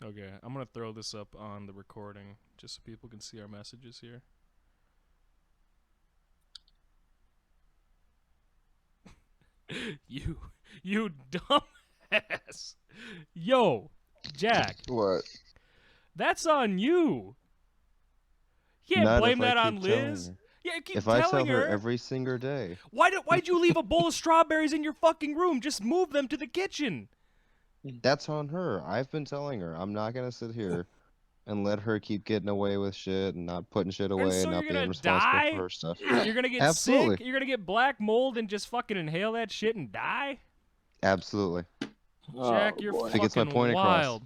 Okay, I'm gonna throw this up on the recording just so people can see our messages here. you, you dumbass. Yo, Jack, What? that's on you. You can't Not blame if I that on keep telling Liz. her. Yeah, keep If I telling tell her her. every single day. Why'd you leave a bowl of strawberries in your fucking room? Just move them to the kitchen. That's on her. I've been telling her. I'm not gonna sit here and let her keep getting away with shit and not putting shit And away so and you're not being gonna responsible for die? her stuff. You're gonna get sick? Absolutely. You're gonna get black mold and just fucking inhale that shit and die? Absolutely. Jack, Oh you're boy. If it gets my fucking point across. wild.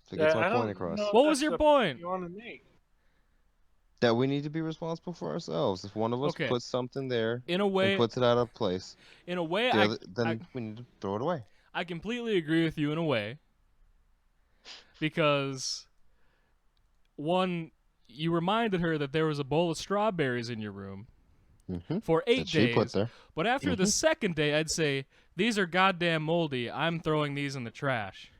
If it gets my I point don't across. know if What was that's your the point? you want to make. That we need to be responsible for ourselves. If one of us Okay. puts something there In a and way, puts it out of place, I then we need to throw it away. I completely agree with you in a way. Because one, you reminded her that there was a bowl of strawberries in your room for 8 That she put days. there. But after the second day, I'd say, these are goddamn moldy. I'm throwing these in the trash.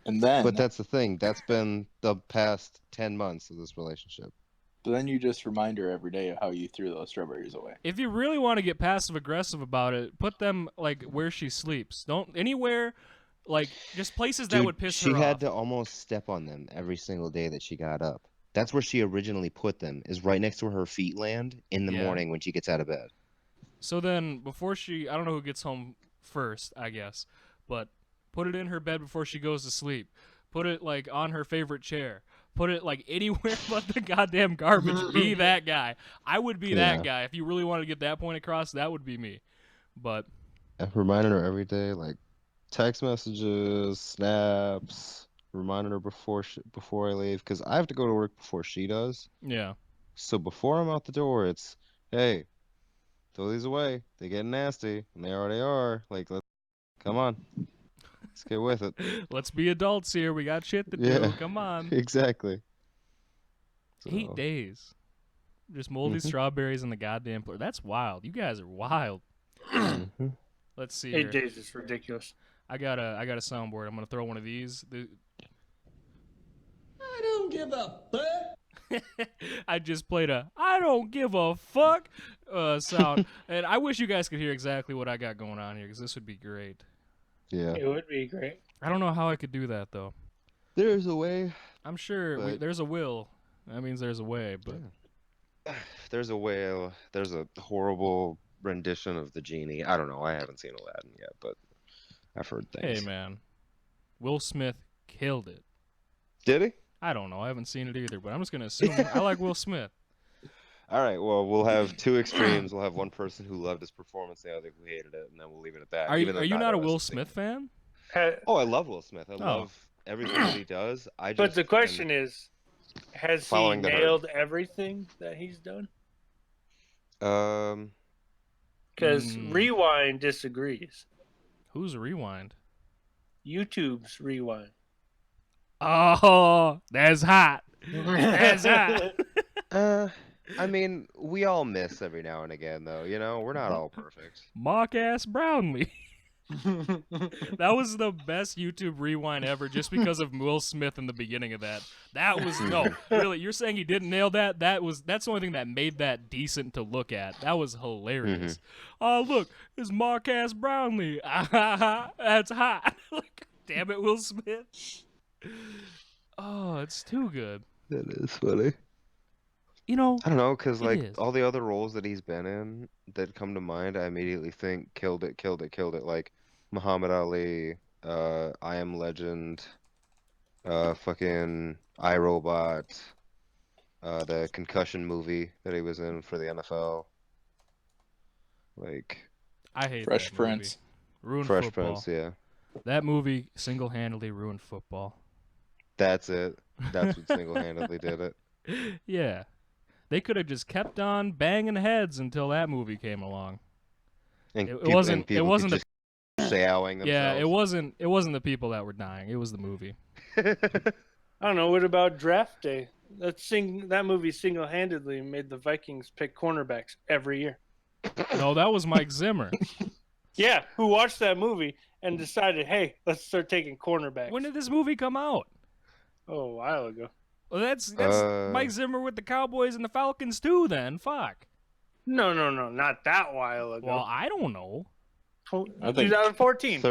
And then, But that's the thing. That's been the past 10 months of this relationship. you just remind her every day of how you threw those strawberries away. If you really want to get passive aggressive about it, put them like where she sleeps. Don't anywhere, like just places that Dude, would piss she her had off. to almost step on them every single day that she got up. That's where she originally put them, is right next to where her feet land in the Yeah. morning when she gets out of bed. So then, before she, I don't know who gets home first, I guess, but put it in her bed before she goes to sleep. Put it like on her favorite chair. Put it like anywhere but the goddamn garbage. Be that guy. I would be that guy. If you really wanted to get that point across, that would be me. But Reminding her every day, like text messages, snaps, reminding her before I leave, because I have to go to work before she does. yeah. So before I'm out the door, it's, hey, throw these away. They get nasty, and they already are. Like, come on, let's get with it. Let's be adults here. We got shit to Yeah, do. Come on. exactly. 8 So, days. Just moldy Mhm. strawberries in the goddamn place. That's wild. You guys are wild. Let's see 8 here. days is ridiculous. I got a soundboard. I'm gonna throw one of these. I don't give a fuck. I just played a I don't give a fuck sound, and I wish you guys could hear exactly what I got going on here because this would be great. Yeah. It would be great. I don't know how I could do that though. There's a way. I'm sure But- there's a will. That means there's a way, but There's a way. There's a horrible rendition of the genie. I don't know. I haven't seen Aladdin yet, but I've heard things. hey man, Will Smith killed it. Did he? I don't know. I haven't seen it either, but I'm just gonna assume I like Will Smith. All right. Well, we'll have two extremes. We'll have one person who loved his performance, the other who hated it, and then we'll leave it at that. Are you even though not neither a of us Will have seen Smith it. fan? Oh, I love Will Smith. I love everything that he does. But the question is, has he following the herd. nailed everything that he's done? Um, Because Rewind disagrees. Who's Rewind? YouTube's Rewind. Oh, that's hot. That's hot. I mean, we all miss every now and again, though. You know, we're not all perfect. Mark ass Brownlee. That was the best YouTube rewind ever just because of Will Smith in the beginning of that. That was no, really, you're saying he didn't nail that? That's the only thing that made that decent to look at. That was hilarious. Oh, look, it's Marcus Brownlee. That's hot. Like, damn it, Will Smith. Oh, it's too good. That is funny. You know, I don't know, because It like is. all the other roles that he's been in that come to mind, I immediately think killed it, killed it, killed it. Like Muhammad Ali, I Am Legend, fucking iRobot, the concussion movie that he was in for the NFL. Like I hate Fresh that movie. Prince. Ruined Fresh football. Prince, yeah. That movie single-handedly ruined football. That's it. That's what single-handedly did it. Yeah. They could have just kept on banging heads until that movie came along. And It peop- wasn't- and it people wasn't could just showing themselves. Yeah, it wasn't the people that were dying. It was the movie. I don't know. What about Draft Day? That movie single-handedly made the Vikings pick cornerbacks every year. No, that was Mike Zimmer. Yeah, who watched that movie and decided, hey, let's start taking cornerbacks. When did this movie come out? Oh, a while ago. Well, that's Mike Zimmer with the Cowboys and the Falcons too. Then fuck. No, not that while ago. Well, I don't know. I think 2014.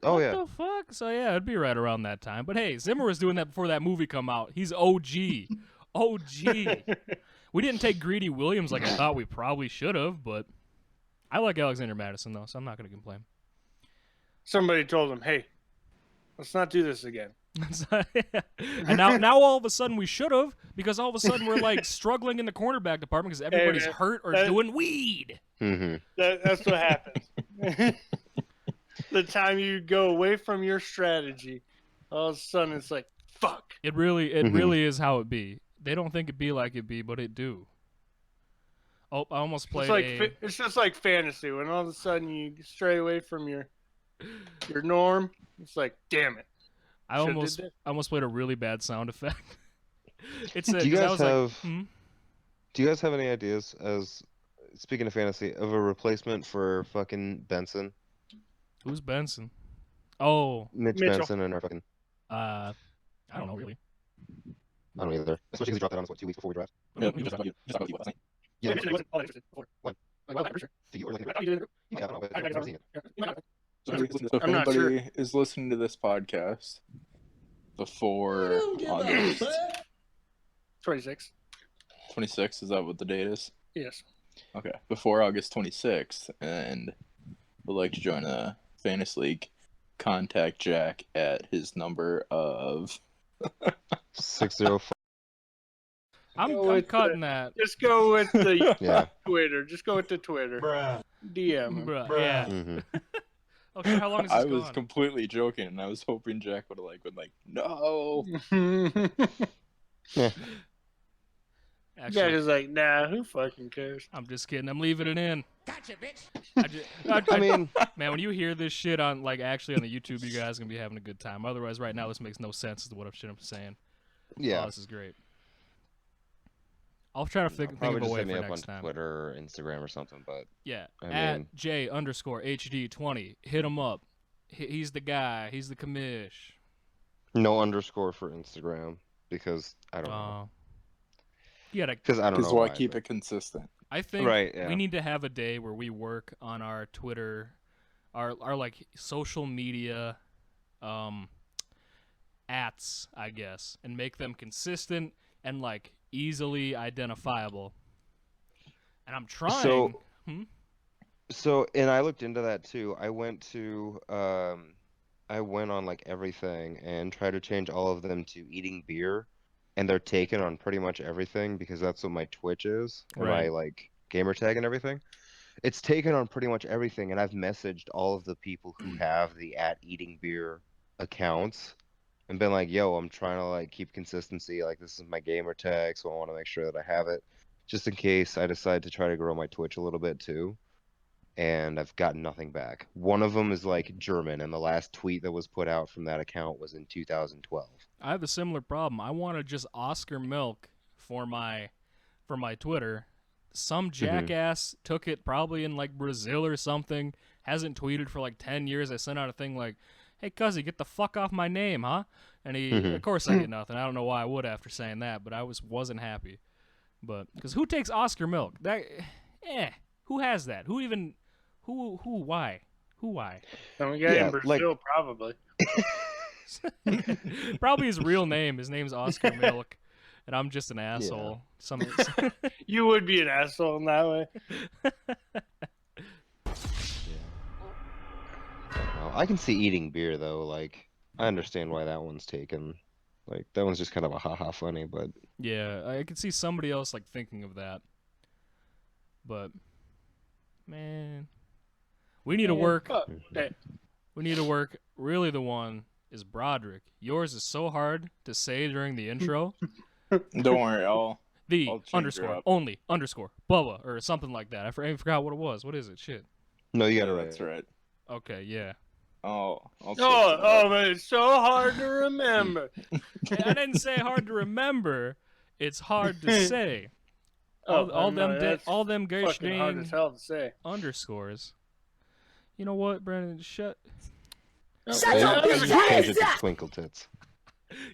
Oh What yeah. the fuck? So yeah, it'd be right around that time. But hey, Zimmer was doing that before that movie come out. He's OG. OG. We didn't take Greedy Williams like I thought we probably should have, but I like Alexander Madison though, so I'm not gonna complain. Somebody told him, hey, let's not do this again. And now all of a sudden we should have, because all of a sudden we're like struggling in the cornerback department because everybody's man, hurt or doing weed. Mm-hmm. That's what happens. The time you go away from your strategy, all of a sudden it's like, fuck. It really is how it be. They don't think it be like it be, but it do. Oh, I almost played It's just like fantasy. When all of a sudden you stray away from your norm, it's like, damn it. I almost played a really bad sound effect. It's Do you guys have? hmm? Do you guys have any ideas, as speaking of fantasy, of a replacement for fucking Benson, Who's Benson? Oh, Mitch Mitchell. Benson, and our fucking? I don't know really. I don't either. Especially because he dropped that on us 2 weeks before we draft. Yeah, you just about you, wasn't he? Yeah. I wasn't all interested before. When? Like, I'm sure. You were looking I at thought you did. Yeah, I don't know, but I've never seen it. So if I'm not anybody is listening to this podcast before Don't give a August fuck. 26. 26th, is that what the date is? Yes. Okay, before August 26th, and would like to join a fantasy league, contact Jack at his number of 605. I'm cutting that. Just go with the Yeah. Twitter. Just go with the Twitter. Bruh. DM him. Bruh, yeah. Mm-hmm. Okay, how long is this I was gone? completely joking, and I was hoping Jack would have been like, no. Yeah. Yeah, Actually, just like, nah, who fucking cares? I'm just kidding. I'm leaving it in. Gotcha, bitch. I mean, man, when you hear this shit on actually on the YouTube, you guys are gonna be having a good time. Otherwise, right now, this makes no sense as to what I'm saying. yeah. Oh, this is great. I'll try to think Probably of a just way hit me for up on next time. Twitter or Instagram or something, but Yeah, I at mean- J_HD20. Hit him up. He's the guy. He's the commish. no underscore for Instagram because I don't know. You gotta. Because I don't know. Because why keep but- it consistent? I think Right, yeah. we need to have a day where we work on our Twitter, our like social media, ats, I guess, and make them consistent and like easily identifiable. And I'm trying. So- Hmm? So, and I looked into that too. I went on like everything and tried to change all of them to eating beer, and they're taken on pretty much everything because that's what my Twitch is and Right. my like gamer tag and everything. It's taken on pretty much everything, and I've messaged all of the people who have the at eating beer accounts and been like, "Yo, I'm trying to like keep consistency. Like this is my gamer tag, so I want to make sure that I have it, just in case I decide to try to grow my Twitch a little bit too." And I've gotten nothing back. One of them is like German, and the last tweet that was put out from that account was in 2012. I have a similar problem. I want to just Oscar milk for my Twitter. Some jackass took it probably in like Brazil or something. Hasn't tweeted for like 10 years. I sent out a thing like, "Hey, cuzzy, get the fuck off my name, huh?" And he, of course, I get nothing. I don't know why I would after saying that, but I wasn't happy. But because who takes Oscar milk? That, who has that? Who even? Who? Why? Why? Some guy Yeah, in Brazil, like- probably. Probably his real name. His name's Oscar Milk, and I'm just an asshole. You would be an asshole in that way. I can see eating beer though. Like I understand why that one's taken. Like that one's just kind of a haha funny, but Yeah, I could see somebody else like thinking of that. But man, we need to work. Fuck that. We need to work. Really, the one is Broderick. Yours is so hard to say during the intro. Don't worry, I'll The change her underscore up. only underscore Bubba or something like that. I forgot what it was. What is it? Shit. no, you got it yeah, right. that's right. Okay, yeah. I'll switch it Oh, up. man, it's so hard to remember. I didn't say hard to remember. It's hard to say. Oh, All no, them that's all them fucking hard as Gershning hell to say. underscores. You know what, Brandon? Shut. Shut up, Change it to Twinkle Tits.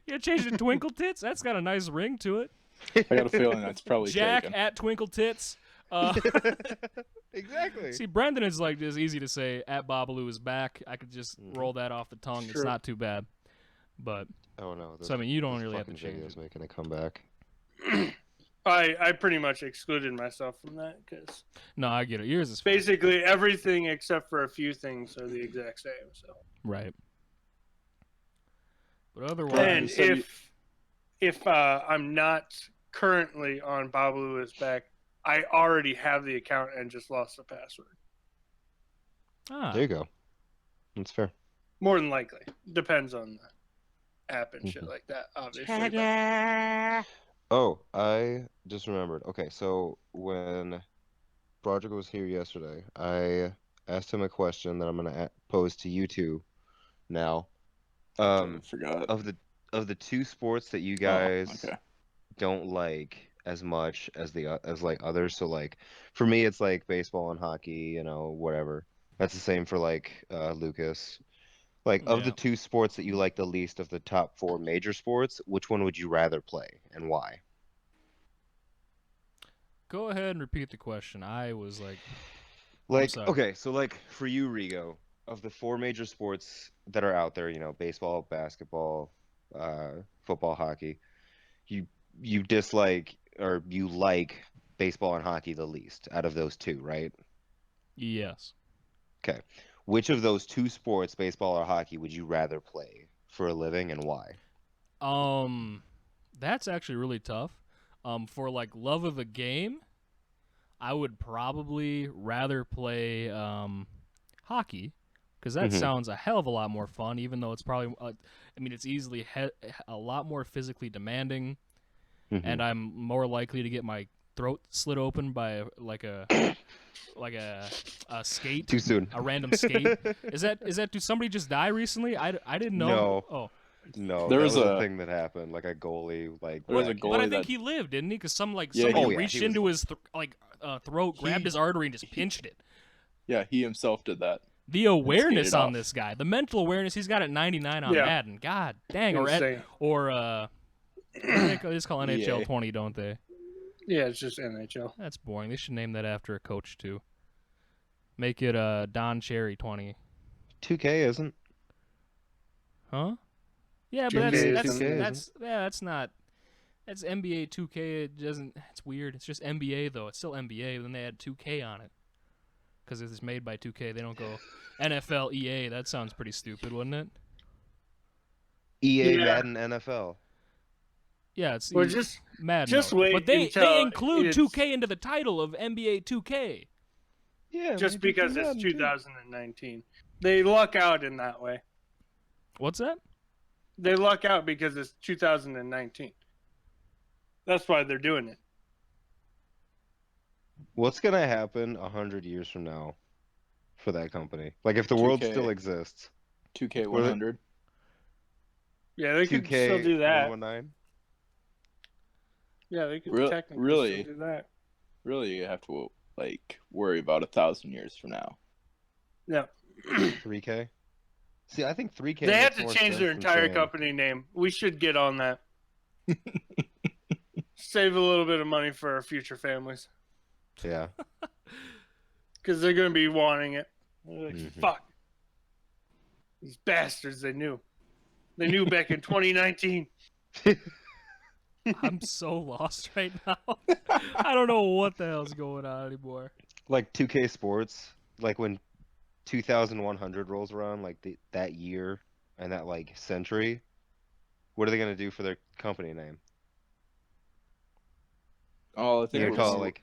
You changed it to Twinkle Tits? That's got a nice ring to it. I got a feeling that's probably Jack taken. at Twinkle Tits. Exactly. See, Brendan is like just easy to say. At Babalu is back. I could just roll that off the tongue. It's Sure. not too bad. But Oh no. so I mean, you don't this really have to fucking change video's it. making a comeback. I pretty much excluded myself from that because No, I get it. Yours is fine. basically everything except for a few things are the exact same. So, Right. But and otherwise, so if I'm not currently on Babalu is back, I already have the account and just lost the password. There you go. That's fair. More than likely, depends on the app and shit like that. Obviously, but- Oh, I just remembered. Okay, so when Broderick was here yesterday, I asked him a question that I'm gonna pose to you two now. I forgot. Of the two sports that you Oh, guys okay. don't like as much as as like others, so like for me it's like baseball and hockey, you know, whatever. That's the same for like Lucas. Like of the Yeah. two sports that you like the least of the top 4 major sports, which one would you rather play and why? go ahead and repeat the question. I was like, Like, sorry. okay, so like for you, Rigo, of the 4 major sports that are out there, you know, baseball, basketball, football, hockey, you dislike or you like baseball and hockey the least out of those 2, right? yes. Okay. Which of those 2 sports, baseball or hockey, would you rather play for a living and why? That's actually really tough. For like love of the game, I would probably rather play hockey because that Mhm. sounds a hell of a lot more fun. Even though it's probably, I mean, it's easily a lot more physically demanding, and I'm more likely to get my throat slit open by like a skate. Too soon. A random skate. Is that did somebody just die recently? I didn't know. No. Oh, No, There that was was a a- thing that happened, like a goalie, like There was a whacked goalie but I him. think that- he lived, didn't he? Because Yeah, somebody Oh, yeah, reached he was- into his throat, grabbed his artery, and just pinched it. Yeah, he himself did that. The awareness skated on off. this guy, the mental awareness, he's got at 99 on Yeah. Madden. God dang, Insane. they just call NHL EA. 20, don't they? yeah, it's just NHL. That's boring. They should name that after a coach too. Make it Don Cherry 20, 2K isn't. huh? Yeah, 2K but is that's not. That's NBA 2K. It doesn't. It's weird. It's just NBA though. It's still NBA. Then they add 2K on it because it's made by 2K. They don't go NFL EA. That sounds pretty stupid, wouldn't it? EA Yeah. Madden NFL. Yeah, it's Well, just Madden. just though. wait But they until include it's- 2K into the title of NBA 2K. Yeah, just because it's 2019. They luck out in that way. What's that? They luck out because it's 2019. That's why they're doing it. What's gonna happen 100 years from now for that company? Like if the world 2K. still exists, 2K100. Yeah, they could 2K still do that. 119. Yeah, they could Re- technically really? still do that. Really, you have to like worry about 1,000 years from now. Yeah. 3K. See, I think 3K. They have makes to more change sense their than entire saying- company name. We should get on that. Save a little bit of money for our future families. Yeah. Because they're going to be wanting it. They're like, Mhm. fuck. These bastards, they knew. They knew back in 2019. I'm so lost right now. I don't know what the hell's going on anymore. Like 2K Sports, like when 2100 rolls around, like that year and that like century, what are they gonna do for their company name? Oh, I think You're it gonna call was it like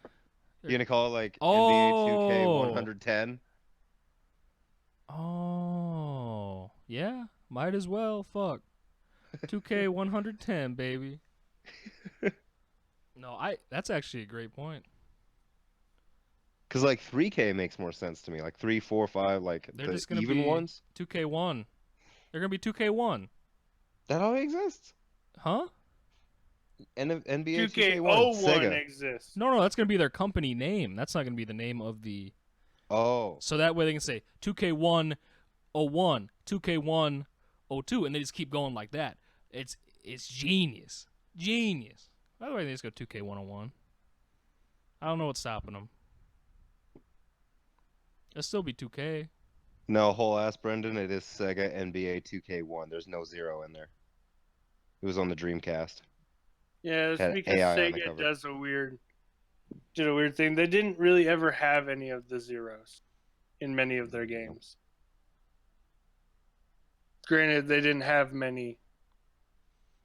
you're gonna call it like NBA 2K Oh. 110? Oh, yeah, might as well. Fuck. 2K 110, baby. No, that's actually a great point. Because like 3K makes more sense to me. Like 3, 4, 5, like They're the just gonna even be ones. 2K1. They're going to be 2K1. That already exists. Huh? NBA 2K1, 2K01 Sega. exists. No, that's going to be their company name. That's not going to be the name of the Oh. So that way they can say 2K101, 2K102, and they just keep going like that. It's genius. Genius. By the way, they just go 2K101. I don't know what's stopping them. It'll still be 2K. No, whole ass, Brendan. It is Sega NBA 2K1. There's no 0 in there. It was on the Dreamcast. Yeah, it's Had because AI on the Sega cover. did a weird thing. They didn't really ever have any of the zeros in many of their games. Granted, they didn't have many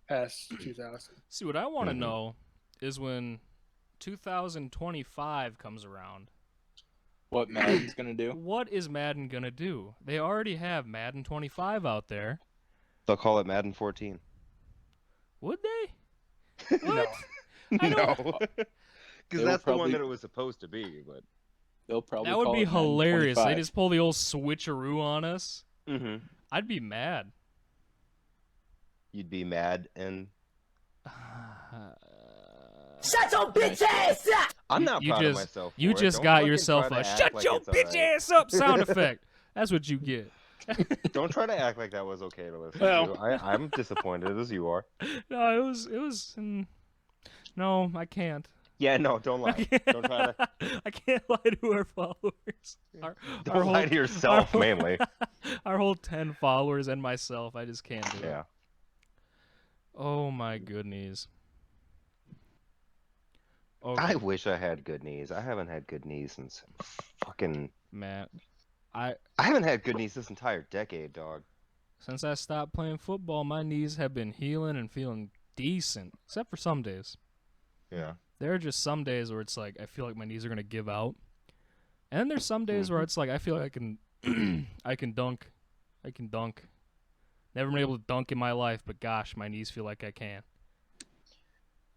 past 2000. See, what I want to Mhm. know is when 2025 comes around, What Madden's gonna do? what is Madden going to do? They already have Madden 25 out there. They'll call it Madden 14. Would they? No. What? I don't- No. They Because will that's the one probably- that it was supposed to be. But They'll probably That would call be it Madden hilarious. They 25. just pull the old switcheroo on us. mm-hmm. I'd be mad. You'd be mad, and Shut your bitch ass up! I'm not You proud just- of myself. You for it. just Don't got fucking yourself try a to act "shut like your it's bitch alright. ass up" sound effect. That's what you get. Don't try to act like that was okay to listen Well. to. I'm disappointed as you are. No, it was. No, I can't. Yeah, no, don't lie. Don't try to. I can't lie to our followers. Our Don't lie whole- to yourself, our- mainly. Our whole 10 followers and myself. I just can't do it. Yeah. Oh my goodness. Okay, I wish I had good knees. I haven't had good knees since fucking. Matt. I I haven't had good knees this entire decade, dog. Since I stopped playing football, my knees have been healing and feeling decent, except for some days. Yeah. There are just some days where it's like I feel like my knees are gonna give out, and then there's some days where it's like I feel like I can, I can dunk. Never been able to dunk in my life, but gosh, my knees feel like I can.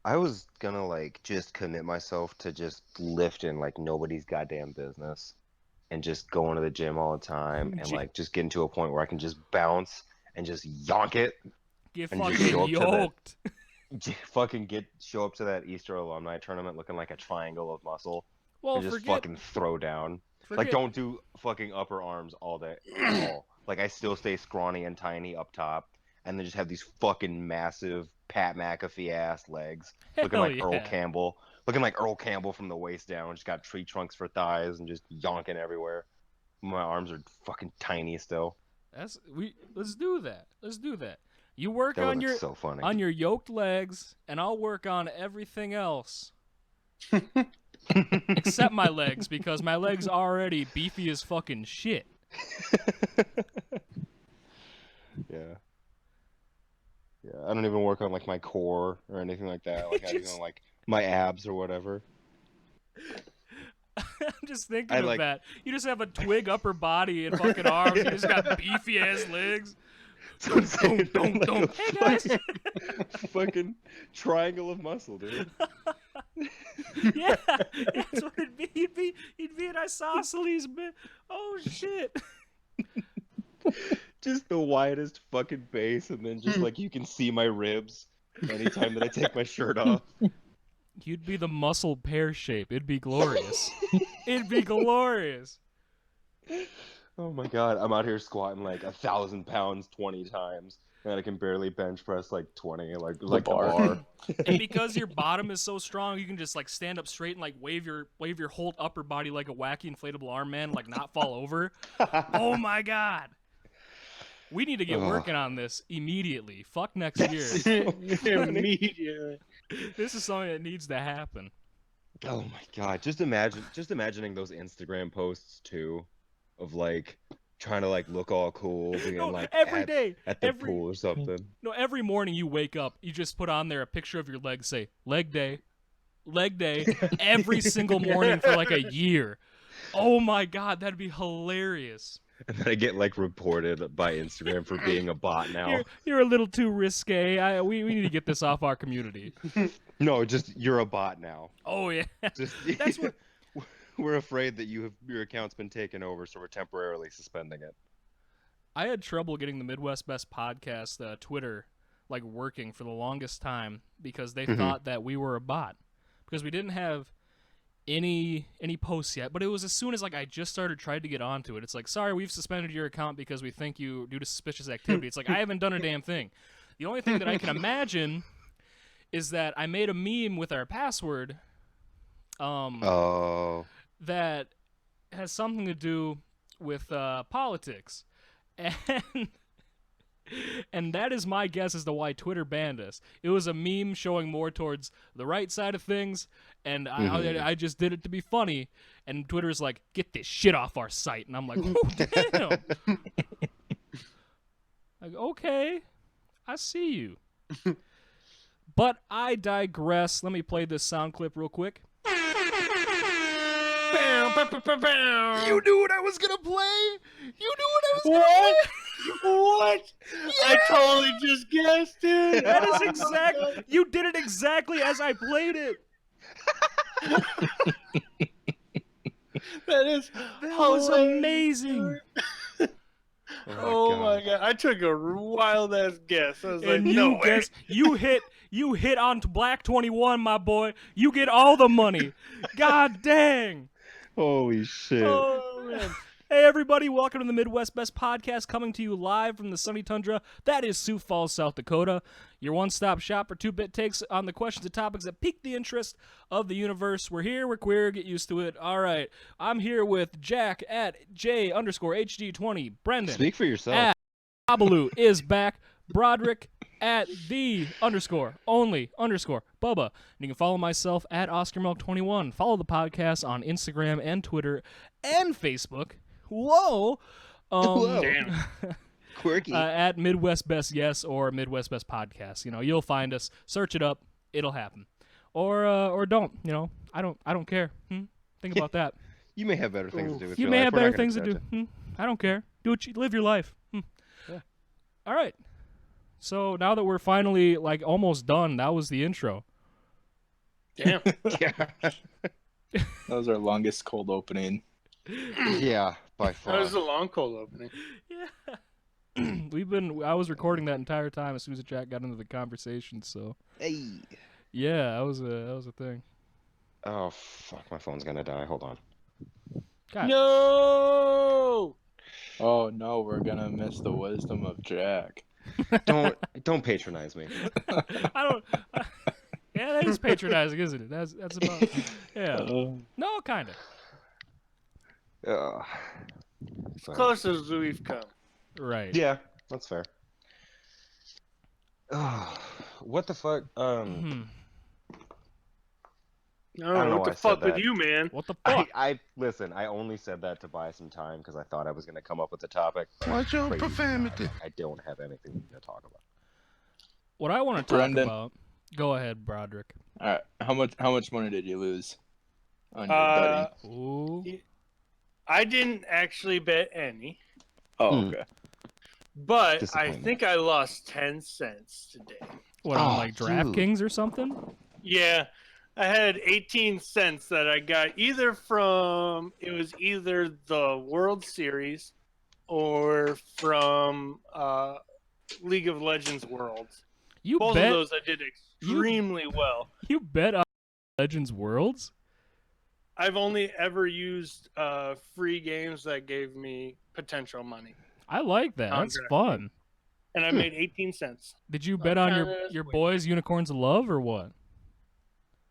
I was gonna just commit myself to just lifting like nobody's goddamn business, and just going to the gym all the time, and just getting to a point where I can just bounce and just yonk it. Get And just fucking show up to that- yoked. Show up to that Easter alumni tournament looking like a triangle of muscle, Well, and just forget, fucking throw down. forget. Like, don't do fucking upper arms all day at all. Like, I still stay scrawny and tiny up top, and then just have these fucking massive Pat McAfee ass legs, looking Hell like Earl yeah. Campbell, from the waist down. Just got tree trunks for thighs and just yonking everywhere. My arms are fucking tiny still. Let's do that. Let's do that. You work That on would your look so funny. on your yoked legs, and I'll work on everything else. Except my legs, because my legs are already beefy as fucking shit. Yeah. Yeah, I don't even work on like my core or anything like that. Like, I don't even like my abs or whatever. I'm just thinking I of like- that. You just have a twig upper body and fucking arms. You just got beefy ass legs. So I'm saying, Dum, like dum. a Hey, guys. fucking triangle of muscle, dude. Yeah, that's what it'd be. You'd be an isosceles, man. Oh shit. Just the widest fucking base, and then just like you can see my ribs anytime that I take my shirt off. You'd be the muscle pear shape. It'd be glorious. It'd be glorious. Oh my god, I'm out here squatting like 1,000 pounds 20 times, and I can barely bench press like 20, like the bar. bar. And because your bottom is so strong, you can just like stand up straight and like wave your whole upper body like a wacky inflatable arm man, like not fall over. Oh my god. We need to get Ugh. working on this immediately. Fuck next year. Immediately. This is something that needs to happen. Oh my god, just imagining those Instagram posts too, of like trying to like look all cool, being No, like every day. at the every- pool or something. No, every morning you wake up, you just put on there a picture of your legs, say leg day, every single morning for like a year. Oh my god, that'd be hilarious. And then I get like reported by Instagram for being a bot now. You're a little too risque. We need to get this off our community. No, just you're a bot now. Oh yeah. Just That's what- we're afraid that your account's been taken over, so we're temporarily suspending it. I had trouble getting the Midwest Best Podcast Twitter like working for the longest time because they thought that we were a bot because we didn't have any posts yet, but it was as soon as like I just tried to get onto it. It's like, sorry, we've suspended your account because we think you due to suspicious activity. It's like I haven't done a damn thing. The only thing that I can imagine is that I made a meme with our password Oh. that has something to do with politics. And and that is my guess as to why Twitter banned us. It was a meme showing more towards the right side of things, and I just did it to be funny. And Twitter's like, get this shit off our site. And I'm like, oh, damn. Like, okay, I see you. But I digress. Let me play this sound clip real quick. You knew what I was gonna play. You knew what I was gonna play. What? Yeah! I totally just guessed, dude. That is exactly. You did it exactly as I played it. That was amazing. Oh my god! I took a wild ass guess. I was like, no way. You hit on Black 21, my boy. You get all the money. God dang. Holy shit. Oh man. Hey everybody, welcome to the Midwest Best Podcast, coming to you live from the sunny tundra that is Sioux Falls, South Dakota. Your one-stop shop for 2-bit takes on the questions and topics that pique the interest of the universe. We're here, we're queer, get used to it. All right, I'm here with Jack at J_HD20, Brendan. Speak for yourself. At Babalu is back, Broderick at _Bubba. And you can follow myself at OscarMilk21. Follow the podcast on Instagram and Twitter and Facebook. Whoa. Whoa. Damn. Quirky. At Midwest Best Yes or Midwest Best Podcast. You know, you'll find us. Search it up. It'll happen. Or don't. You know, I don't care. Think about that. You may have better things to do with You your may life. have We're not better gonna things to do. judge I don't care. Live your life. Yeah. All right. So now that we're finally like almost done, that was the intro. Damn. it. Yeah. That was our longest cold opening. Yeah, by That far. was a long cold opening. Yeah. I was recording that entire time as soon as Jack got into the conversation, so Hey. yeah, that was a thing. Oh, fuck. My phone's gonna die. Hold on. God. No. Oh no, we're gonna miss the wisdom of Jack. Don't patronize me. I don't yeah, that is patronizing, isn't it? That's about yeah. No, kind of. As close as we've come. Right. Yeah, that's fair. What the fuck? Mhm. I don't know what why the I said fuck with that. you, man. What the fuck? I listen. I only said that to buy some time because I thought I was gonna come up with the topic. Watch your Crazy profanity. I don't have anything to talk about. What I want to talk Brendan. about. Go ahead, Broderick. All right, how much money did you lose on your betting? Ooh. I didn't actually bet any, Oh, okay. but I Disappointing. think I lost 10 cents today. What on Oh, like dude. DraftKings or something? Yeah, I had 18 cents that I got either from the World Series or from League of Legends Worlds. You Both bet of those I did extremely well. you bet on Legends Worlds? I've only ever used free games that gave me potential money, I like that. That's DraftKings. fun. and I made 18 cents. Did you bet on kinda your sweet. boys Unicorns of Love or what?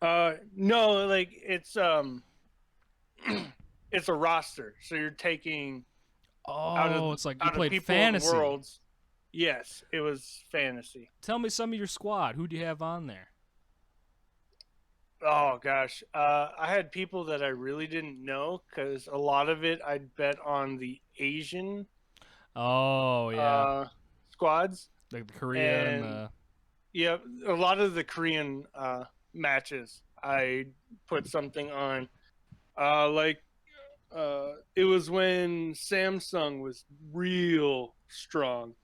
No, like it's it's a roster, so you're taking Oh, it's like you out of played people in fantasy. Worlds. Yes, it was fantasy. Tell me some of your squad. Who do you have on there? Oh gosh, I had people that I really didn't know because a lot of it I'd bet on the Asian Oh yeah, squads. like the Korea and and- Yeah, a lot of the Korean matches I put something on. It was when Samsung was real strong.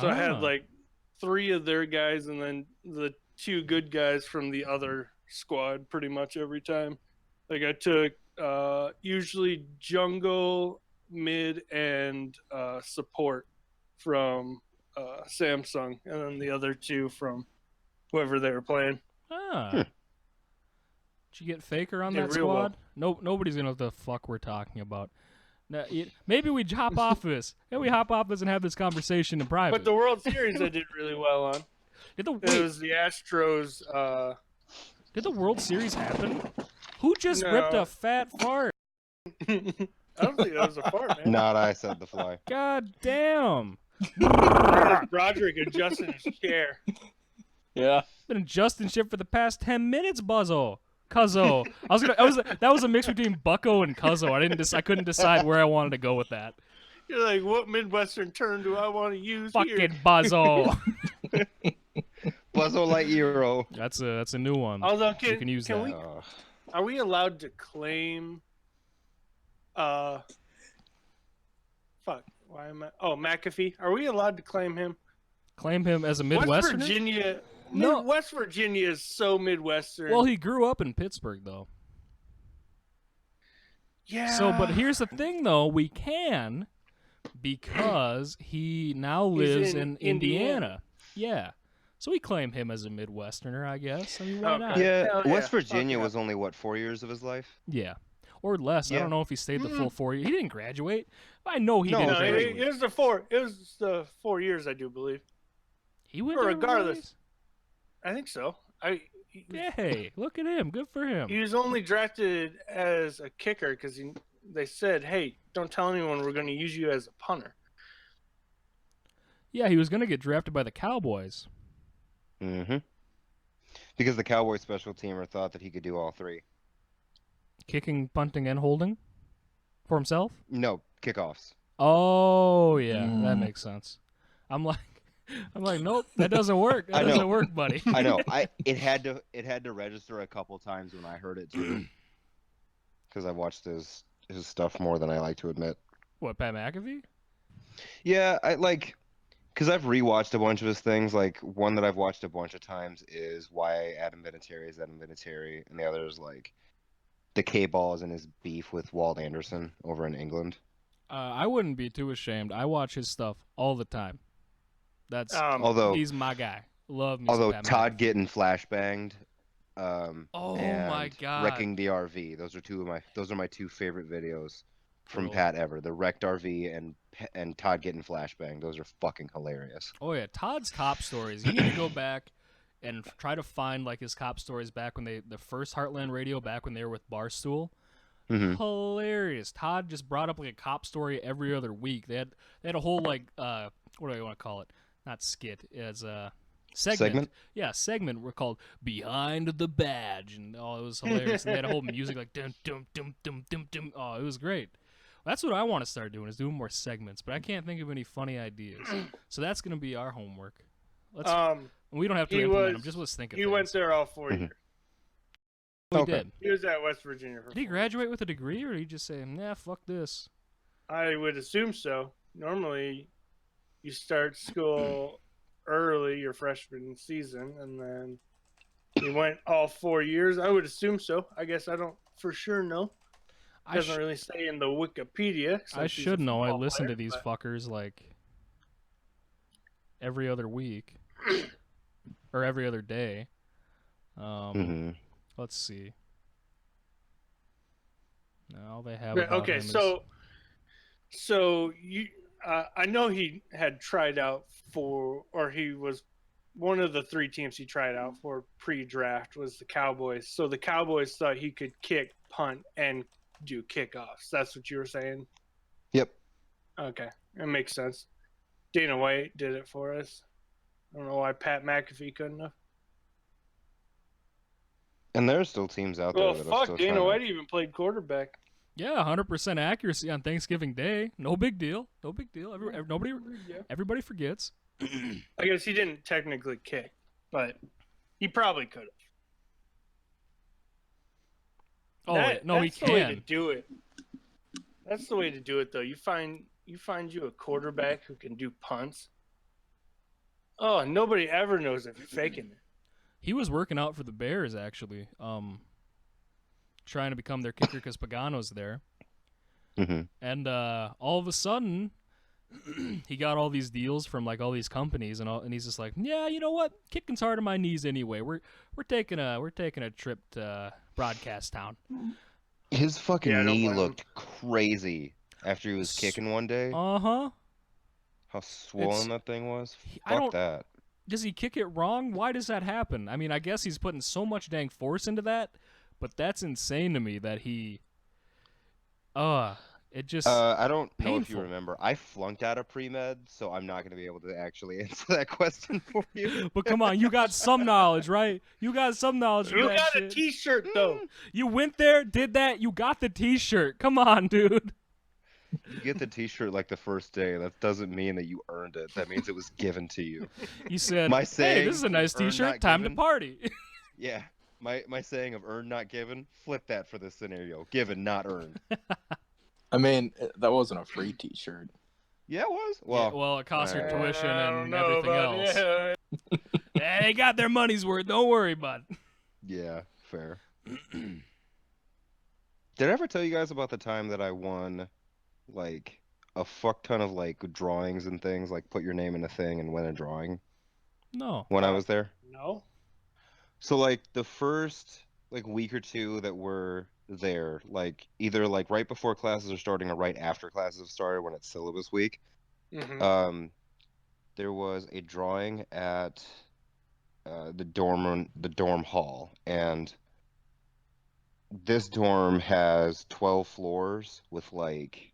So I had Ah. like 3 of their guys and then the 2 good guys from the other squad pretty much every time. Like I took usually jungle, mid, and support from Samsung, and then the other 2 from whoever they were playing. Ah. Did you get Faker on Did that real well. squad? No, nobody's gonna know what the fuck we're talking about. Now, maybe we hop off this. Yeah, we hop off this and have this conversation in private. But the World Series I did really well on. Did the It was the Astros. Did the World Series happen? Who just No. ripped a fat fart? I don't think that was a fart, man. Not I said the fly. God damn! Broderick adjusting his chair. Yeah. Been adjusting shit for the past 10 minutes, Buzzo. Cuzzo. That was a mix between Bucko and Cuzzo. I couldn't decide where I wanted to go with that. You're like, what Midwestern term do I want to use Fucking here? Buzzo. Buzzo Lightyear. That's a new one. Although, You can use that. Are we allowed to claim? Fuck. Why am I? Oh, McAfee. Are we allowed to claim him? Claim him as a West Midwesterner? Virginia. No. West Virginia is so Midwestern. Well, he grew up in Pittsburgh, though. yeah. So, but here's the thing, though. We can, because he now lives in Indiana. Yeah. So we claim him as a Midwesterner, I guess. I mean, why Okay. not? Yeah, Hell yeah. West Virginia Fuck yeah. was only, what, 4 years of his life? Yeah. Or less. I Yeah. don't know if he stayed the full 4 years. He didn't graduate. I know he No, didn't No, graduate. it was the 4. It was the 4 years, I do believe. He went Or there regardless. I think so. Hey, look at him. Good for him. He was only drafted as a kicker because they said, "Hey, don't tell anyone we're going to use you as a punter." Yeah, he was going to get drafted by the Cowboys. Mm-hmm. Because the Cowboys special teamer thought that he could do all three. Kicking, punting, and holding for himself? No, kickoffs. Oh, yeah. That makes sense. I'm like, nope, that doesn't work. That I know. doesn't work, buddy. I know. It had to register a couple times when I heard it too. Because I watched his stuff more than I like to admit. What, Pat McAfee? Yeah, because I've rewatched a bunch of his things. Like, one that I've watched a bunch of times is Why Adam Vinatieri is Adam Vinatieri, and the other is like the K-Balls and his beef with Walt Anderson over in England. I wouldn't be too ashamed. I watch his stuff all the time. That's Although he's my guy. Love me. although some Pat Todd McAfee. getting flashbanged, Oh and my God. wrecking the RV. Those are my two favorite videos from Cool. Pat ever. The wrecked RV and Todd getting flashbanged. Those are fucking hilarious. Oh yeah, Todd's cop stories. You need to go back and try to find like his cop stories back when the first Heartland Radio, back when they were with Barstool. Mm-hmm. Hilarious. Todd just brought up like a cop story every other week. They had a whole like what do I want to call it? Not skit, as a segment. Yeah, segment were called Behind the Badge, and it was hilarious. And they had a whole music like dum dum dum dum dum dum. Oh, it was great. That's what I want to start doing, is doing more segments, but I can't think of any funny ideas. So that's gonna be our homework. We don't have to implement them. Just let's think of He things. went there all 4 years. We Okay. did. He was at West Virginia for Did he 4 graduate with a degree, or did he just say, "Nah, fuck this"? I would assume so. Normally, you start school early your freshman season, and then he went all 4 years. I would assume so. I guess I don't for sure know. I Doesn't really say in the Wikipedia. I since he's should a know. I football listen player, to these but- fuckers like every other week or every other day. Mm-hmm. Let's see. Now they have. But, about okay, him is- so you, I know he had tried out for, or he was one of the 3 teams he tried out for pre-draft was the Cowboys. So the Cowboys thought he could kick, punt, and do kickoffs. That's what you were saying? Yep. Okay, that makes sense. Dana White did it for us. I don't know why Pat McAfee couldn't have. And there's still teams out there Well, that are fuck, still Dana trying White even played quarterback. Yeah, 100% accuracy on Thanksgiving Day. No big deal. No big deal. Everybody forgets. I guess he didn't technically kick, but he probably could have. Oh wait, no, he that's the way to can. do it. That's the way to do it, though. You find you a quarterback who can do punts. Oh, nobody ever knows if you're faking it. He was working out for the Bears actually, trying to become their kicker because Pagano's there. Mm-hmm. And all of a sudden, he got all these deals from like all these companies and he's just like, yeah, you know what? Kicking's hard on my knees anyway. We're taking a trip to Broadcast Town. His Yeah, I fucking don't knee blame him. looked crazy after he was kicking one day. Uh-huh. How swollen It's- that thing was. I Fuck don't- that. Does he kick it wrong? Why does that happen? I mean, I guess he's putting so much dang force into that, but that's insane to me that he it just I don't know if you painful. remember. I flunked out of pre-med, so I'm not going to be able to actually answer that question for you. But come on, you got some knowledge, right? You got some knowledge from You that got a shit. T-shirt though. You went there, did that, you got the t-shirt. Come on, dude. You get the t-shirt like the first day. That doesn't mean that you earned it. That means it was given to you. You said, My hey, saying, this is a nice earn, t-shirt, not time to given. party. Yeah. My saying of earned, not given, flip that for this scenario. Given, not earned. I mean, that wasn't a free T-shirt. Yeah, it was. Yeah, Well, well, it costs your tuition I don't and know everything about- else. Yeah. Eh, they got their money's worth, don't worry, bud. yeah, fair. Did I ever tell you guys about the time that I won, like, a fuck ton of, like, drawings and things? Like, put your name in a thing and win a drawing No. when I was there? No. So, like, the first, like, week or two that we're there, like, either, like, right before classes are starting or right after classes have started when it's syllabus week, Mhm. there was a drawing at the dorm hall, and this dorm has 12 floors with, like,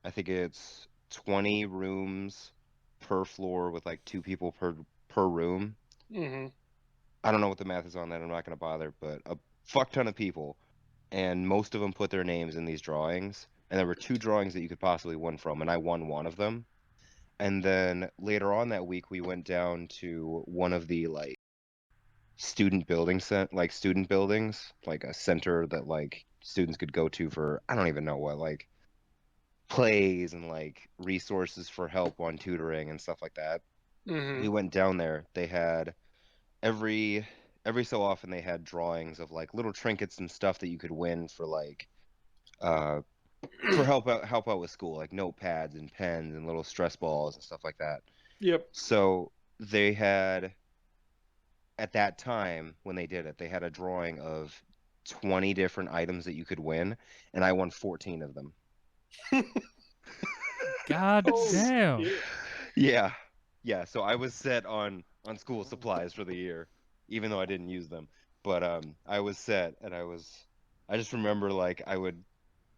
I think it's 20 rooms per floor with, like, 2 people per room. Mhm. I don't know what the math is on that. I'm not gonna bother, but a fuck ton of people, and most of them put their names in these drawings. And there were 2 drawings that you could possibly win from, and I won one of them. And then later on that week, we went down to one of the like student buildings, like a center that like students could go to for I don't even know what, like plays and like resources for help on tutoring and stuff like that. We Mhm. went down there. They had every so often they had drawings of like little trinkets and stuff that you could win for like uh for help out with school, like notepads and pens and little stress balls and stuff like that. Yep. So they had at that time when they did it, they had a drawing of 20 different items that you could win, and I won 14 of them. God Oh, damn. shit. Yeah. Yeah, so I was set on school supplies for the year, even though I didn't use them. But I was set, and I just remember like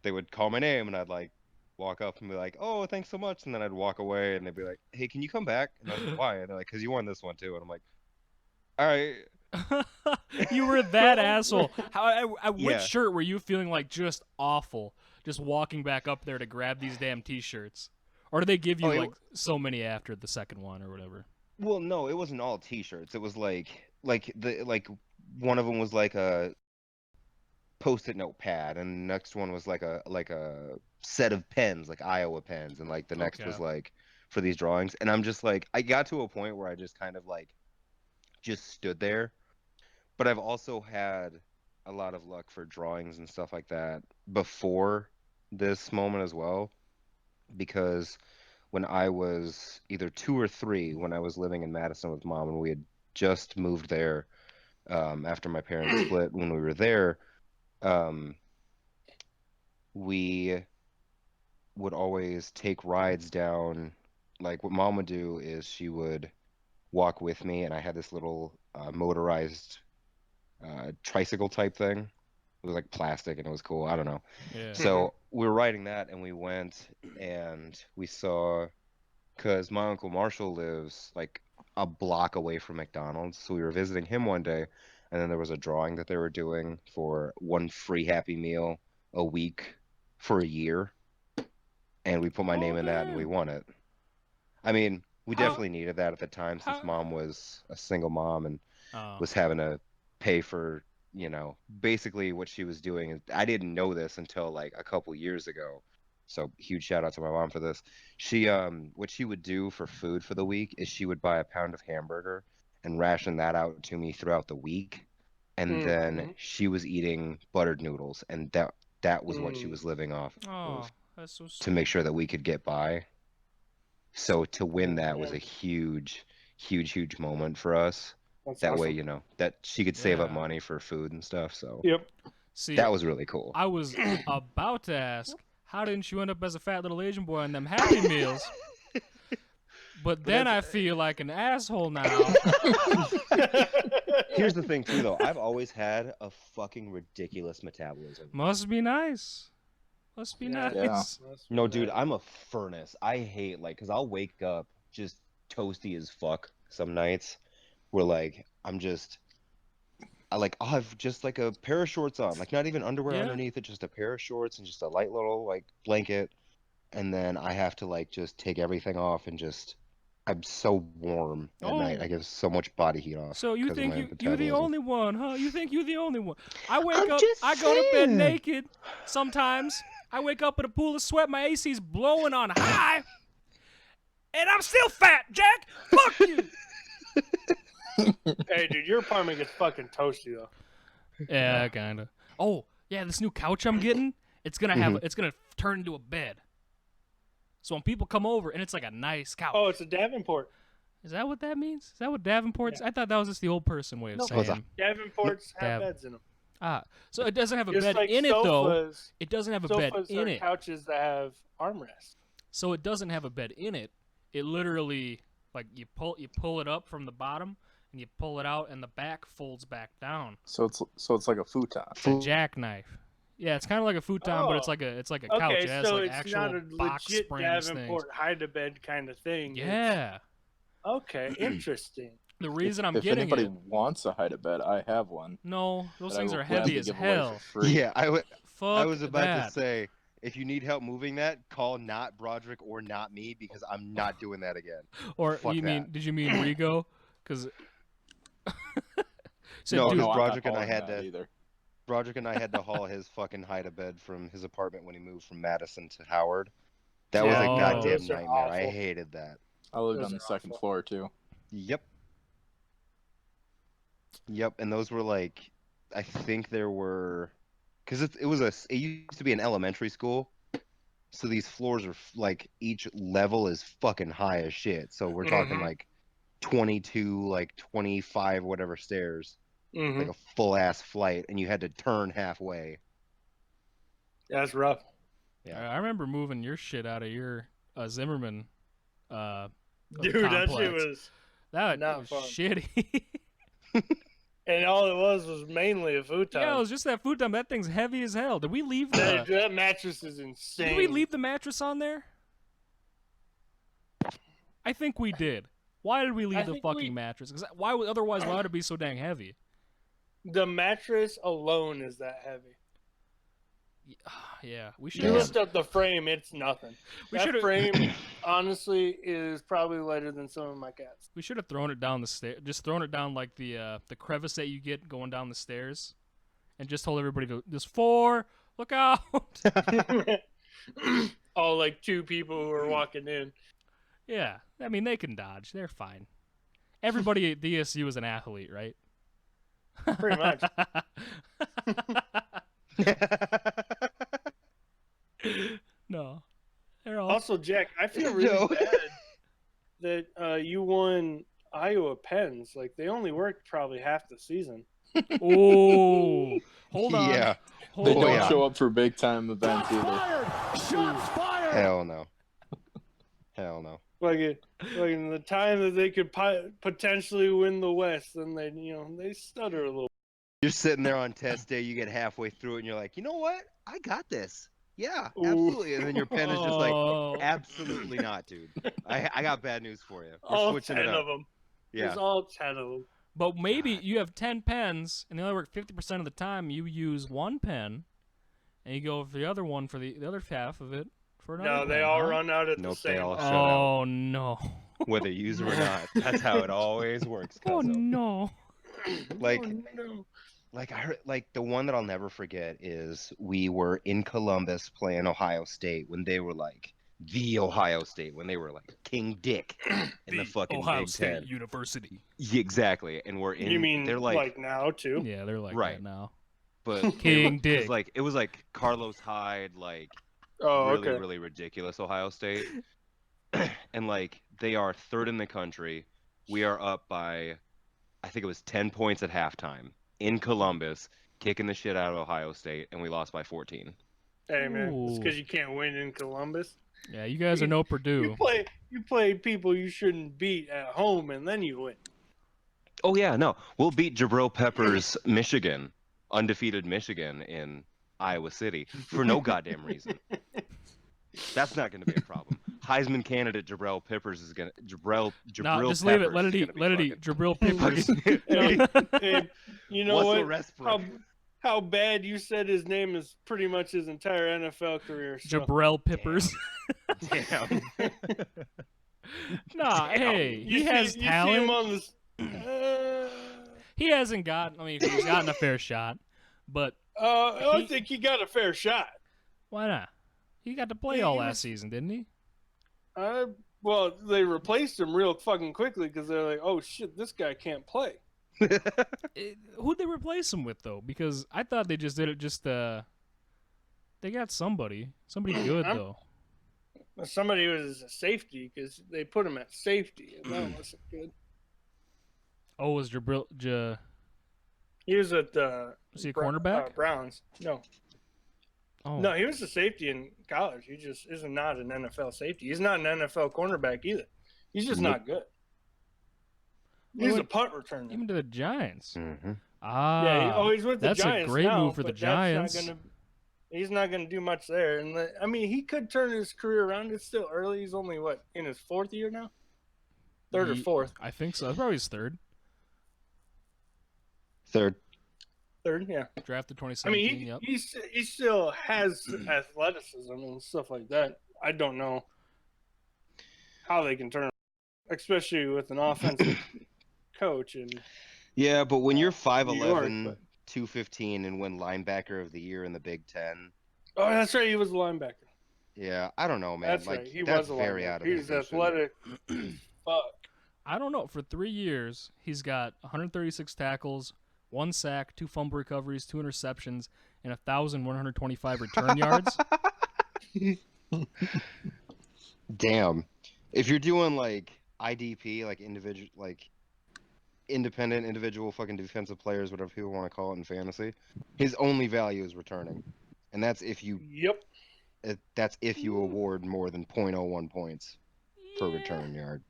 they would call my name and I'd like walk up and be like, "Oh, thanks so much," and then I'd walk away and they'd be like, "Hey, can you come back?" And I was like, "Why?" And they're like, "'Cause you won this one too." And I'm like, "All right." You were that asshole. At which Yeah. shirt were you feeling like just awful, just walking back up there to grab these damn t-shirts? Or do they give you Oh, it like so many after the second one or whatever? Well, no, it wasn't all t-shirts. It was like one of them was like a post-it note pad, and the next one was like a set of pens, like Iowa pens, and like the next Okay. was like for these drawings. And I'm just like, I got to a point where I just kind of like just stood there. But I've also had a lot of luck for drawings and stuff like that before this moment as well, because when I was either 2 or 3, when I was living in Madison with mom, and we had just moved there after my parents split. When we were there, um, we would always take rides down. Like what mom would do is she would walk with me, and I had this little motorized tricycle type thing. It was like plastic and it was cool. I don't know. Yeah. So we were riding that and we went and we saw, because my Uncle Marshall lives like a block away from McDonald's. So we were visiting him one day, and then there was a drawing that they were doing for one free Happy Meal a week for a year. And we put my name in that and we damn. won it. I mean, we How- definitely needed that at the time since how- mom was a single mom and Oh. was having to pay for, basically what she was doing. Is I didn't know this until like a couple years ago. So huge shout out to my mom for this. She what she would do for food for the week is she would buy a pound of hamburger and ration that out to me throughout the week. And then Mhm. she was eating buttered noodles, and that was what she Mm. was living off Oh, of that's so sweet. to make sure that we could get by. So to win Oh, that was a man. huge moment for us. That's That way, awesome. you know, that she could save up Yeah. money for food and stuff. So Yep. See, that was really cool. I was about to ask, how didn't you end up as a fat little Asian boy on them Happy Meals? But then I feel like an asshole now. Here's the thing, too, though. I've always had a fucking ridiculous metabolism. Must be nice. Must be Yeah. nice. Yeah. No, dude, I'm a furnace. I hate, like, because I'll wake up just toasty as fuck some nights where, like, I'll have just, like, a pair of shorts on. Like, not even underwear Yeah. underneath it, just a pair of shorts and just a light little, like, blanket. And then I have to, like, just take everything off and just... I'm so warm at night. Oh. I get so much body heat off. So you 'cause of think my you the metabolism. only one, huh? You think you the only one? I wake I'm up, just I go to bed saying. naked. Sometimes I wake up in a pool of sweat. My AC's blowing on high, and I'm still fat, Jack. Fuck you. Hey, dude, your apartment gets fucking toasty though. Yeah, kinda. Oh, yeah, this new couch I'm getting, it's gonna have, Mhm. it's gonna turn into a bed. So when people come over, and it's like a nice couch. Oh, it's a Davenport. Is that what that means? Is that what Davenport's? I thought that was just the old person way of No. Oh, it's a- saying. Davenports have Dav- beds in them. Ah, so it doesn't have a Just bed like in it though. sofas. It doesn't have a bed Sofas in are it. couches that have armrests. So it doesn't have a bed in it. It literally, like, you pull it up from the bottom and you pull it out, and the back folds back down. So it's like a futon. It's a jackknife. Yeah, it's kind of like a futon, but it's Oh. like a couch. Okay, It has so like it's actual not a box legit springs Davenport hide-to-bed kind of thing. things. Yeah. Okay, interesting. The reason I'm if getting anybody it. wants a hide-a-bed, I have one. No, those that I things will are heavy gladly as give away hell. for free. Yeah, I Fuck was about that. to say, if you need help moving that, call not Broderick or not me, because I'm not doing that again. Or Fuck you mean? that. Did you mean Rigo? Because. No, Oh, because no, I'm Broderick not and I hauling had that to. either. Broderick and I had to haul his fucking hide-a-bed from his apartment when he moved from Madison to Howard. That was a Yeah, goddamn those are nightmare. I awful. hated that. I lived Those on the are second awful. floor too. Yep. Yep, and those were like, I think there were, because it used to be an elementary school, so these floors are like each level is fucking high as shit. So we're talking Mhm. like 22, like 25, whatever stairs, Mm-hmm. like a full ass flight, and you had to turn halfway. That's rough. Yeah. I remember moving your shit out of your Zimmerman. Dude, that shit complex. was. That not was fun. shitty. And all it was mainly a futon. Yeah, it was just that futon. That thing's heavy as hell. Did we leave the? that mattress is insane. Did we leave the mattress on there? I think we did. Why did we leave I the think fucking we- mattress? Because otherwise, why would it be so dang heavy? The mattress alone is that heavy. Yeah, we should You Yeah. have. lift up the frame, it's nothing. We That should've- frame, honestly, is probably lighter than some of my cats. We should have thrown it down the stairs. Just thrown it down like the crevice that you get going down the stairs, and just told everybody to just 4, look out. All like 2 people who are walking in. Yeah, I mean they can dodge. They're fine. Everybody at DSU is an athlete, right? Pretty much. No, they're all. Also, Jack, I feel really No. bad that you won Iowa Pens. Like they only worked probably half the season. Oh, hold on. Yeah. Hold They Oh, don't yeah. show up for big time events either. Shots fired! Hell no. Hell no. Like in the time that they could potentially win the West, then they stutter a little. You're sitting there on test day, you get halfway through it, and you're like, you know what? I got this. Yeah, Ooh. absolutely. And then your pen is just like, Oh. absolutely not, dude. I got bad news for you. We're All switching 10 it up. of them. Yeah. There's all 10 of them. But maybe you have 10 pens, and they only work 50% of the time. You use one pen, and you go for the other one for the other half of it for another. No, they pen, all huh? run out at Nope, the they same all time. shut out. Oh no! Whether you use them or not. That's how it always works. Oh Cuzzo. no! Like, Oh, no. like I heard, like the one that I'll never forget is we were in Columbus playing Ohio State when they were like the Ohio State, when they were like King Dick in the fucking Ohio Big State Ten. University. Yeah, exactly, and we're in. You mean they're like, now too? Yeah, they're like Right. that now. but King because Dick. like it was like Carlos Hyde, like Oh, really okay. really ridiculous Ohio State. and like they are third in the country. We are up by, I think it was 10 points at halftime in Columbus, kicking the shit out of Ohio State, and we lost by 14. Hey man, it's Ooh. because you can't win in Columbus. Yeah, you guys are no You Purdue. play people you shouldn't beat at home, and then you win. Oh yeah, no, we'll beat Jabril Peppers, Michigan, undefeated Michigan in Iowa City for no goddamn reason. That's not going to be a problem. Heisman candidate Jabril Peppers is gonna Jabril No, just Peppers leave it. Let it is eat. gonna be Let it eat. fucking- Jabril Peppers. Hey, you know What's the what? rest for? How bad you said his name is pretty much his entire NFL career. So. Jabril Peppers. Damn. Nah, hey, he has you see talent. him on this. He hasn't gotten. I mean, he's gotten a fair shot, but I think he got a fair shot. why not? He got to play He all was- last season, didn't he? Well, they replaced him real fucking quickly because they're like, oh shit, this guy can't play. Who'd they replace him with though? Because I thought they just did it. They got somebody good I'm- though. Somebody was a safety because they put him at safety, and that wasn't good. Oh, was Jabril? He was at Was he a cornerback? Browns. No, Oh, no, he was a safety in college. He just is not an NFL safety. He's not an NFL cornerback either. He's just not good. He's a punt returner. even to the Giants. Mhm. Ah, Yeah, he's with the that's Giants a great now, move for the but that's Giants. He's not going to do much there. And I mean, he could turn his career around. It's still early. He's only in his fourth year now, third or fourth. I think so. That's probably his third. Third. Third, yeah. Drafted I 2017. mean, Yep. he still has athleticism and stuff like that. I don't know how they can turn, especially with an offensive coach. And Yeah, but when you're New 5'11", York, 215, and win linebacker of the year in the Big Ten, oh, that's right, he was a linebacker. yeah, I don't know, man. That's like right, he that's was a very linebacker. out of He was position. athletic. Fuck. I don't know. For 3 years, he's got 136 tackles, 1 sack, 2 fumble recoveries, 2 interceptions, and 1,125 return yards. Damn. If you're doing like IDP, like individual, like independent individual fucking defensive players, whatever people want to call it in fantasy, his only value is returning, and that's if you Yep. award more than 0.01 points per return yard.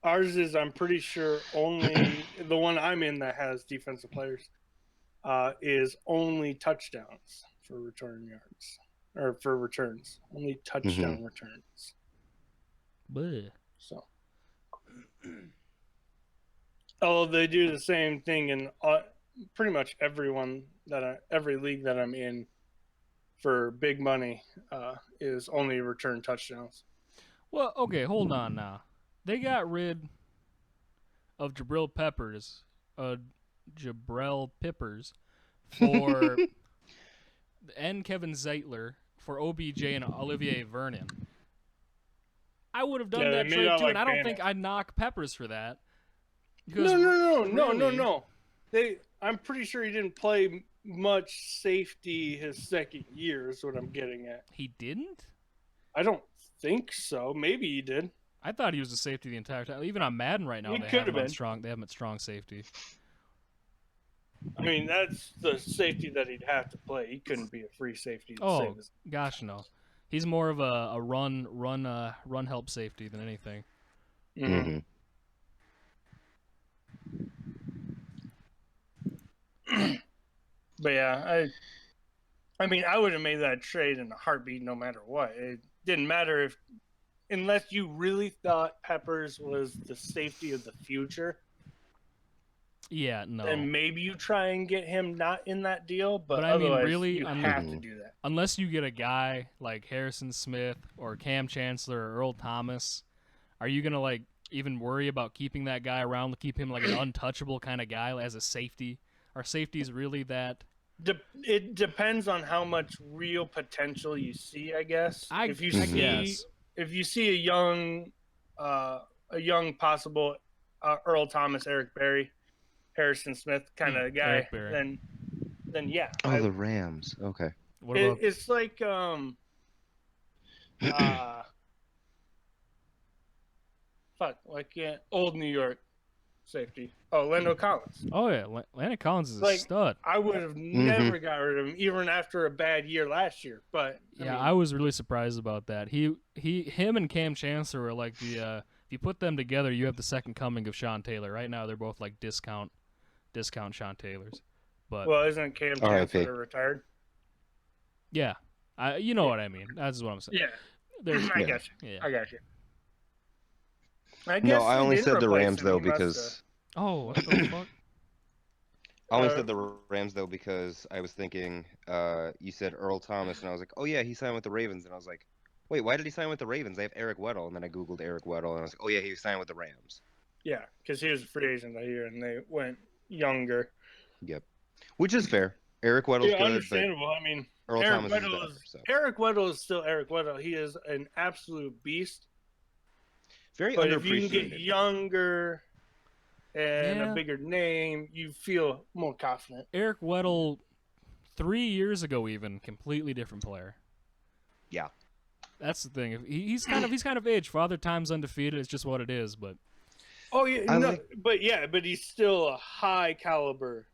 Ours is, I'm pretty sure, only the one I'm in that has defensive players is only touchdowns for return yards or for returns. Only touchdown returns. Bleh. So, although they do the same thing in pretty much every league that I'm in for big money is only return touchdowns. Well, okay, hold on now. They got rid of Jabril Peppers, Jabril Pippers, for and Kevin Zeitler for OBJ and Olivier Vernon. I would have done Yeah, they that made trade out too, like and I don't Bannett. think I'd knock Peppers for that. No. I'm pretty sure he didn't play much safety his second year. Is what I'm getting at. He didn't? I don't think so. Maybe he did. I thought he was a safety the entire time. Even on Madden right now, He they could have him have on been. strong. They have him at strong safety. I mean, that's the safety that he'd have to play. He couldn't be a free safety. To Oh save his... gosh, no. He's more of a run help safety than anything. Mhm. But yeah, I mean, I would have made that trade in a heartbeat, no matter what. It didn't matter unless you really thought Peppers was the safety of the future. Yeah, no. Then maybe you try and get him not in that deal. But I mean, otherwise, really, you have to do that. Unless you get a guy like Harrison Smith or Cam Chancellor or Earl Thomas, are you gonna like even worry about keeping that guy around to keep him like an untouchable kind of guy as a safety? Are safeties really that? It depends on how much real potential you see, I guess. If you see a young possible Earl Thomas, Eric Berry, Harrison Smith kind of guy, then yeah. Oh, the Rams. Okay. What about It's like Fuck, why can't old New York safety? Oh, Lando Collins. Oh yeah, Landon Collins is a Like, stud. I would have never got rid of him, even after a bad year last year. But Yeah, mean, I was really surprised about that. Him and Cam Chancellor are like the if you put them together, you have the second coming of Sean Taylor. Right now, they're both like discount Sean Taylors. But well, isn't Cam R.I.P. Chancellor retired? yeah, you know what I mean. That's what I'm saying. Yeah, There's, I Yeah. got you. yeah. I got you. I No, guess I they only didn't said the replace Rams him. though He must because Oh, what the fuck? I only Uh, said the Rams though because I was thinking you said Earl Thomas and I was like, oh yeah, he signed with the Ravens, and I was like, wait, why did he sign with the Ravens? They have Eric Weddle, and then I googled Eric Weddle and I was like, oh yeah, he signed with the Rams. yeah, because he was a free agent that year, and they went younger. Yep, which is fair. Eric Weddle's Yeah, good, understandable. I mean, but Earl Eric Thomas is Weddle better. is So Eric Weddle is still Eric Weddle. He is an absolute beast. very But if you can get underappreciated. younger and Yeah. a bigger name, you feel more confident. Eric Weddle, 3 years ago, even completely different player. Yeah. That's the thing. He's kind of aged. Father Time's undefeated. It's just what it is. But Oh yeah, I no, like- but he's still a high caliber.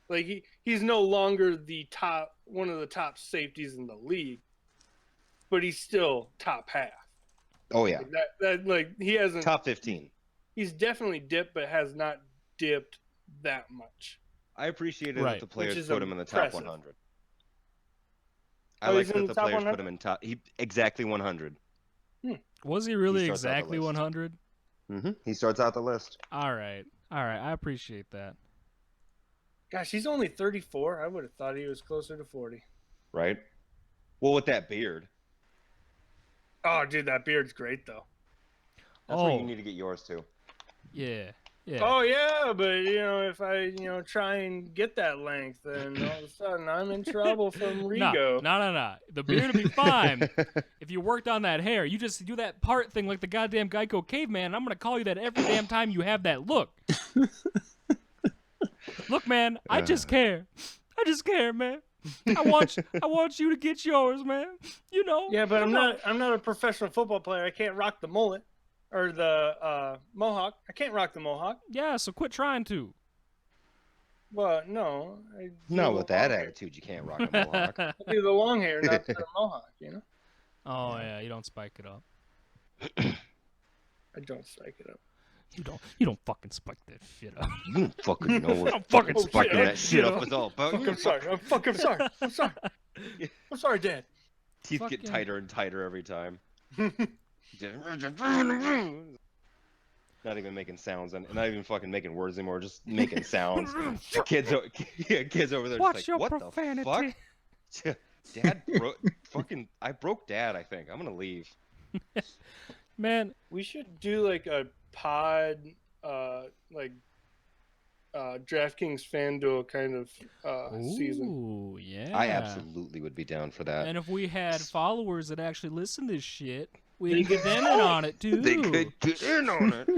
Like he's no longer one of the top safeties in the league, but he's still top half. Oh yeah, Like that like he hasn't. top 15. He's definitely dipped, but has not dipped that much. I appreciated Right. that the players is put him in the top impressive. 100. I Oh, like he's in that the the top players put 100? him in top. He exactly 100. was he really starts out the exactly list. 100? He starts out the list. All right. I appreciate that. Gosh, he's only 34. I would have thought he was closer to 40. Right? Well, with that beard, Oh, dude, that beard's great though. that's where Oh. you need to get yours too. Yeah. Oh yeah, but if I try and get that length, then all of a sudden I'm in trouble from Rigo. No. The beard will be fine if you worked on that hair. You just do that part thing like the goddamn Geico caveman. And I'm gonna call you that every damn time you have that look. Look, man, I just care. I just care, man. I want you to get yours, man. You know. Yeah, but Come on. I'm not a professional football player. I can't rock the mullet or the mohawk. I can't rock the mohawk. Yeah, so quit trying to. Well, no. I do No, the with that long hair. attitude, you can't rock a mohawk. I do the long hair, not the mohawk. Oh yeah, you don't spike it up. I don't spike it up. You don't fucking spike that shit up. You don't fucking know what I'm fucking Oh, spiking shit. that shit up is all about. Fuck, I'm sorry. I'm sorry. I'm sorry. I'm sorry, Dad. Teeth Fuck get yeah. tighter and tighter every time. Not even making sounds and not even fucking making words anymore, just making sounds. kids over there Watch just your like, what profanity. the fuck? Dad I broke Dad, I think. I'm gonna leave. Man, We should do like a pod, DraftKings FanDuel kind of season. ooh, yeah. I absolutely would be down for that. And if we had followers that actually listen to this shit, we'd get them in on it too. They could get in on it.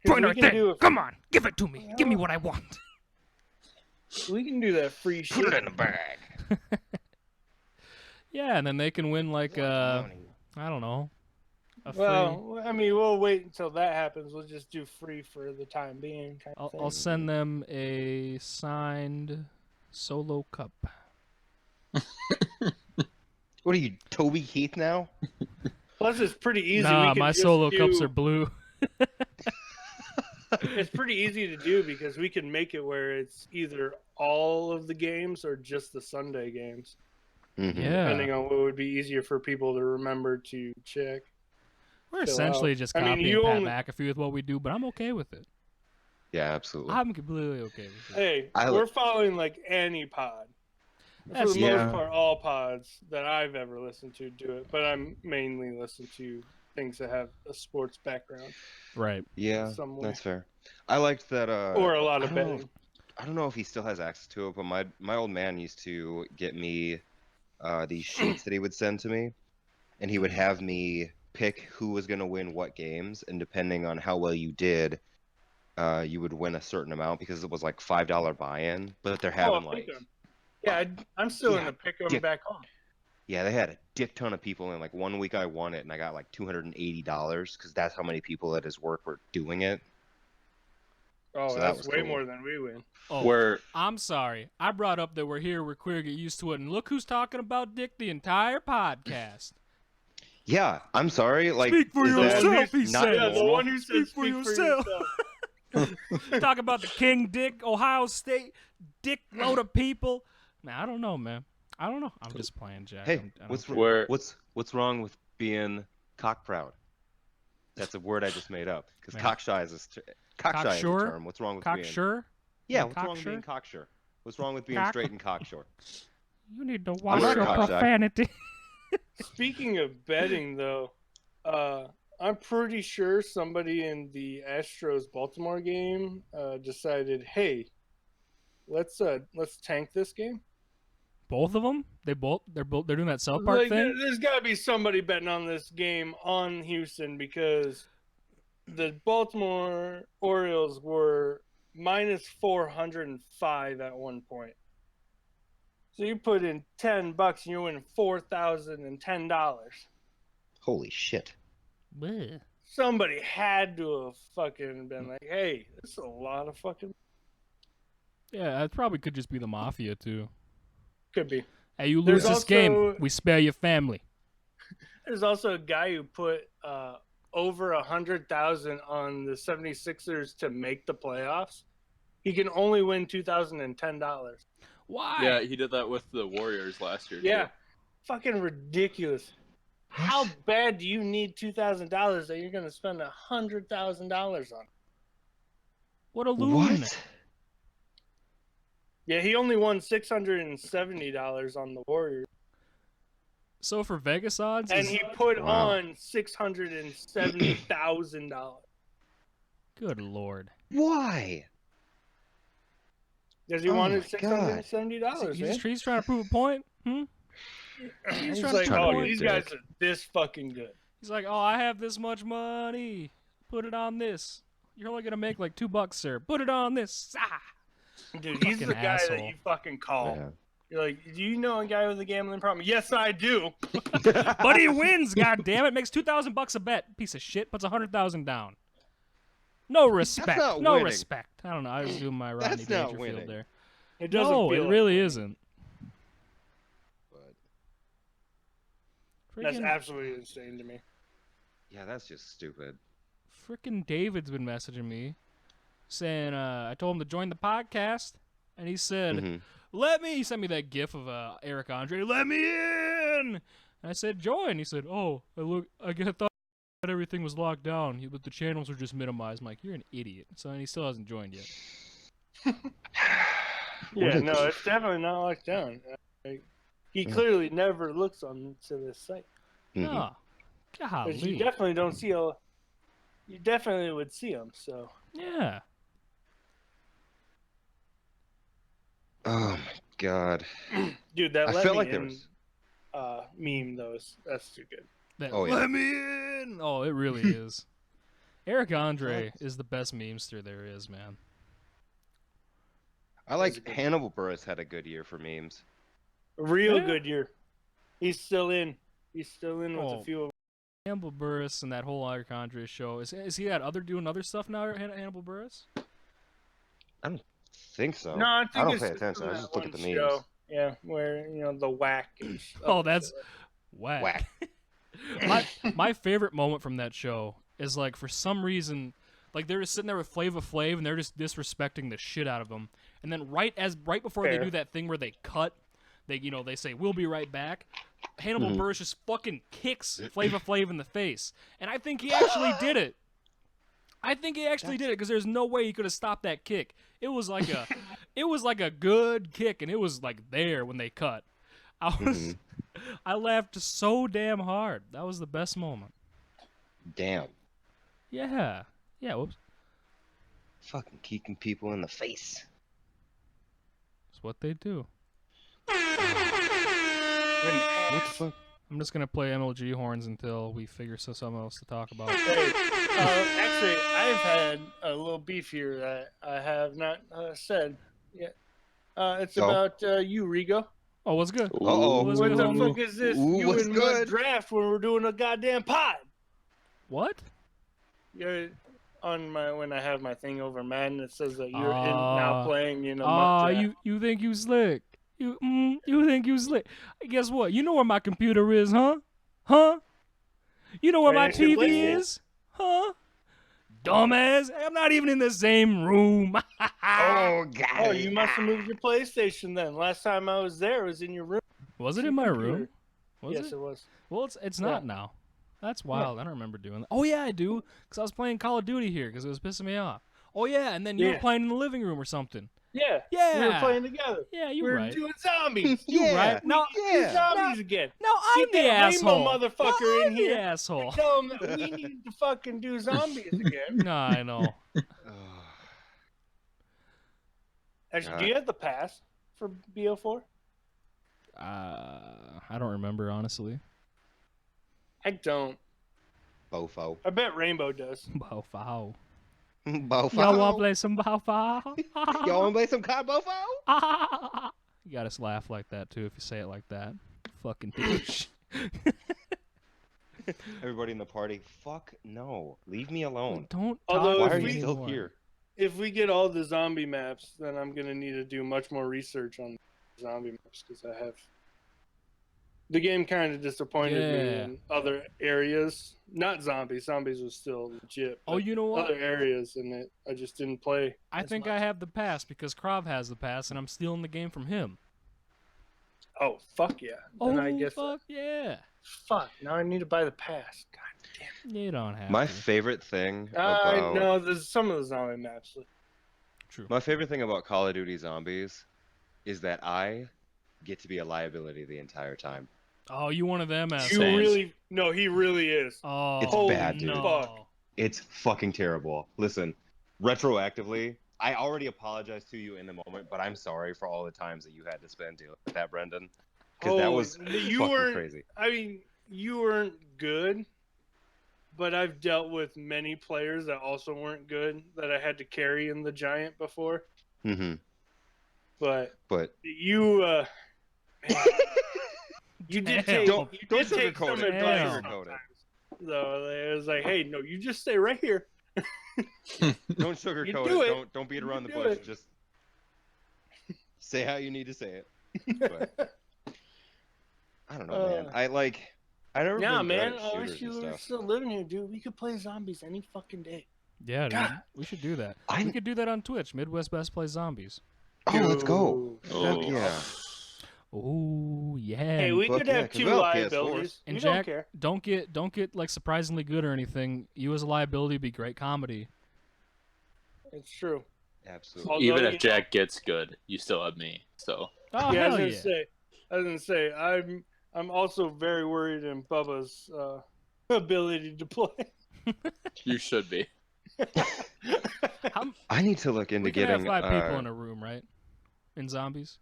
Because we can do Come on, give it to me. Give me what I want. we can do that free shit. Put it in the bag. Yeah, and then they can win like I don't know. A free. Well, I mean, we'll wait until that happens. We'll just do free for the time being. Kind of I'll send them a signed solo cup. What are you, Toby Keith now? Plus, it's pretty easy. Nah, we can my just solo do, cups are blue. It's pretty easy to do because we can make it where it's either all of the games or just the Sunday games, Mhm. depending Yeah, on what would be easier for people to remember to check. we're fill essentially out. just I mean, copying you Pat only- McAfee with what we do, but I'm okay with it. Yeah, absolutely. I'm completely okay with it. Hey, I we're li- following like any pod. For That's- the yeah. most part, all pods that I've ever listened to do it, but I'm mainly listening to things that have a sports background Right. Yeah, somewhere. that's fair. I liked that. Or a lot of I don't know betting. I don't know if he still has access to it, but my old man used to get me these sheets that he would send to me, and he would have me pick who was going to win what games, and depending on how well you did, you would win a certain amount because it was like $5 buy-in. But they're having like Pick'em. Yeah, I'm still Yeah, in the pick 'em yeah. back home. Yeah, they had a dick ton of people in. Like 1 week I won it, and I got like $280 because that's how many people at his work were doing it. Oh, So that that's was way cool. more than we win. Oh, Where I'm sorry. I brought up that we're here, we're queer, get used to it, and look who's talking about dick the entire podcast. Yeah, I'm sorry. Like, Speak for is that yourself, he not said. Yeah, the normal? one who said Speak for yourself. Talk about the King Dick, Ohio State, dick load of people. Man, I don't know, man. I don't know. I'm just playing, Jack. Hey, I don't what's care. what's wrong with being cock proud? That's a word I just made up because Man. cockshy is cockshy is a Cocksure? term. What's wrong with being? Cocksure? Yeah, You what's wrong with being cocksure? cocksure? What's wrong with being Cock- straight and cocksure? You need to watch not your cockshy. profanity. Speaking of betting, though, I'm pretty sure somebody in the Astros Baltimore game decided, hey, let's tank this game. Both of them? They're doing that South Park Like, thing? there's got to be somebody betting on this game on Houston because the Baltimore Orioles were minus 405 at one point. So you put in $10 and you win $4,010. Holy shit! Bleh. Somebody had to have fucking been like, hey, this is a lot of fucking. Yeah, it probably could just be the mafia, too. Could be. Hey, you There's lose this game, also- we spare your family. There's also a guy who put over 100,000 on the 76ers to make the playoffs. He can only win $2,010. Why? Yeah, he did that with the Warriors last year. Yeah, Too. fucking ridiculous. How bad do you need $2,000 that you're gonna spend $100,000 on? What a loon. What? Yeah, he only won $670 on the Warriors, So for Vegas odds, and he put Wow. on $670,000 good lord. Why? because he Oh wanted my God. $670. He's trying to prove a point? He's He's trying like, to trying to oh, be a these dick. guys are this fucking good. He's like, oh, I have this much money. Put it on this. You're only gonna make like $2, sir. Put it on this. Ah. Dude, he's the Fucking guy that asshole. you fucking call. Yeah. You're like, do you know a guy with a gambling problem? Yes, I do. But he wins. God damn it! Makes $2,000 a bet. Piece of shit. Puts 100,000 down. No respect. not No winning. respect. I don't know. I was doing my Rodney That's not Dangerfield winning. there. It doesn't No, feel it like really winning. isn't. But That's Freaking, absolutely insane to me. yeah, that's just stupid. freaking David's been messaging me, saying I told him to join the podcast, and he said, Mhm. "Let me." He sent me that GIF of Eric Andre. Let me in. And I said, "Join." He said, "Oh, I thought everything was locked down, but the channels were just minimized." I'm like, "You're an idiot." So and he still hasn't joined yet. Yeah, no, it's definitely not locked down. He clearly never looks on to this site. Mhm. No, Because you golly. definitely don't see you definitely would see him, so. Yeah. Oh my God. Dude, that I let felt me like there in was. meme, that's too good. That, Oh, yeah. Let me in. Oh, it really is. Eric Andre is the best memester there is, man. I like Hannibal Buress had a good year for memes. A real Yeah. good year. He's still in. He's still in with Oh. a few of Hannibal Buress and that whole Eric Andre show. Is he doing other stuff now, Hannibal Buress? I don't think so. No, I I think don't it's pay just attention. from I that just look at the one memes. show. Yeah, where the whack. Oh, that's whack. my favorite moment from that show is like for some reason, like they're just sitting there with Flava Flav and they're just disrespecting the shit out of him. And then right before they Fair. do that thing where they cut, they say we'll be right back. Hannibal Buress just fucking kicks Flava Flav in the face, and I think he actually did it. I think he actually did it because there's no way he could have stopped that kick. It was like a good kick, and it was like there when they cut. I laughed so damn hard. That was the best moment. Damn. Yeah. Whoops. Fucking kicking people in the face. That's what they do. What the fuck? I'm just gonna play MLG horns until we figure something else to talk about. Hey, actually, I've had a little beef here that I have not said yet. It's Oh. about you, Rigo. Oh, what's good? Uh-oh. What's What good, the homie? fuck is this? Ooh, You what's and good? Mutt draft when we're doing a goddamn pod. What? You're on my when I have my thing over Madden, it says that you're now playing in a Mutt Ah, draft. you think you slick? You think you slick? Guess what? You know where my computer is, huh? Huh? You know where Right my next to your TV PlayStation. is, huh? Dumbass! I'm not even in the same room. Oh, God. Oh, you must have moved your PlayStation then. Last time I was there, it was in your room. Was it Your in my computer. room? Was Yes, it? it was. Well, it's not now. That's wild. I don't remember doing that. Oh yeah, I do. Cause I was playing Call of Duty here because it was pissing me off. Oh yeah, and then you were Yeah. playing in the living room or something. Yeah. Yeah. We were playing together. Yeah, We you were right. doing zombies. You Yeah. right. We No, need to do yeah. zombies again. no, I'm Get the that asshole. rainbow motherfucker no, in I'm here. the asshole. Tell him that we need to fucking do zombies again. No, I know. Actually, do you have the pass for BO4? I don't remember honestly. I don't. Bofo. I bet Rainbow does. Bow foul. Bofo. Y'all wanna play some bow foul? Y'all want to play some COD Bofo? You gotta laugh like that too if you say it like that. Fucking douche. Everybody in the party, fuck no. Leave me alone. Don't. Although talk Why to are me you still anymore. here? If we get all the zombie maps, then I'm gonna need to do much more research on zombie maps because I have. The game kind of disappointed me Yeah. in other areas. Not zombies. Zombies was still legit. Oh, but you know what? Other areas in it, I just didn't play. I as think much. I have the pass because Krav has the pass, and I'm stealing the game from him. Oh fuck yeah! Then I guess fuck yeah! fuck. Now I need to buy the pass. God damn. You don't have My to. favorite thing about No, there's some of the zombie maps. True. my favorite thing about Call of Duty Zombies is that I get to be a liability the entire time. Oh, you one of them You assholes. really? No, he really is. Oh, It's Holy bad, dude. fuck. It's fucking terrible. Listen, retroactively, I already apologized to you in the moment, but I'm sorry for all the times that you had to spend dealing with that, Brendan. Because that was you fucking weren't. crazy. I mean, you weren't good, but I've dealt with many players that also weren't good that I had to carry in the giant before. Mm-hmm. But But you, man, you did take Don't you did take sugarcoat some it. advice Don't sugarcoat it. sometimes. So it was like, hey, no, you just stay right here. don't sugarcoat do it. it. Don't beat around the do bush. it. Just say how you need to say it. But I don't know, man. I never Nah, been man, good at I shooters wish you and were stuff. still living here, dude. We could play zombies any fucking day. Yeah, dude. God. We should do that. We I'm- could do that on Twitch. Midwest Best Plays Zombies. Oh, let's go. Dude. Oh. Fuck yeah. Oh yeah. Hey, we Fuck could yeah, have 'cause two we all have liabilities. And We Jack, don't care. don't get like surprisingly good or anything. You as a liability would be great comedy. It's true. Absolutely. Although, Even you if Jack gets good, you still have me. So Oh yeah, I was hell gonna yeah. say, I'm also very worried in Bubba's ability to play. you should be. I need to look into We can have getting 5 people in a room, right? In zombies.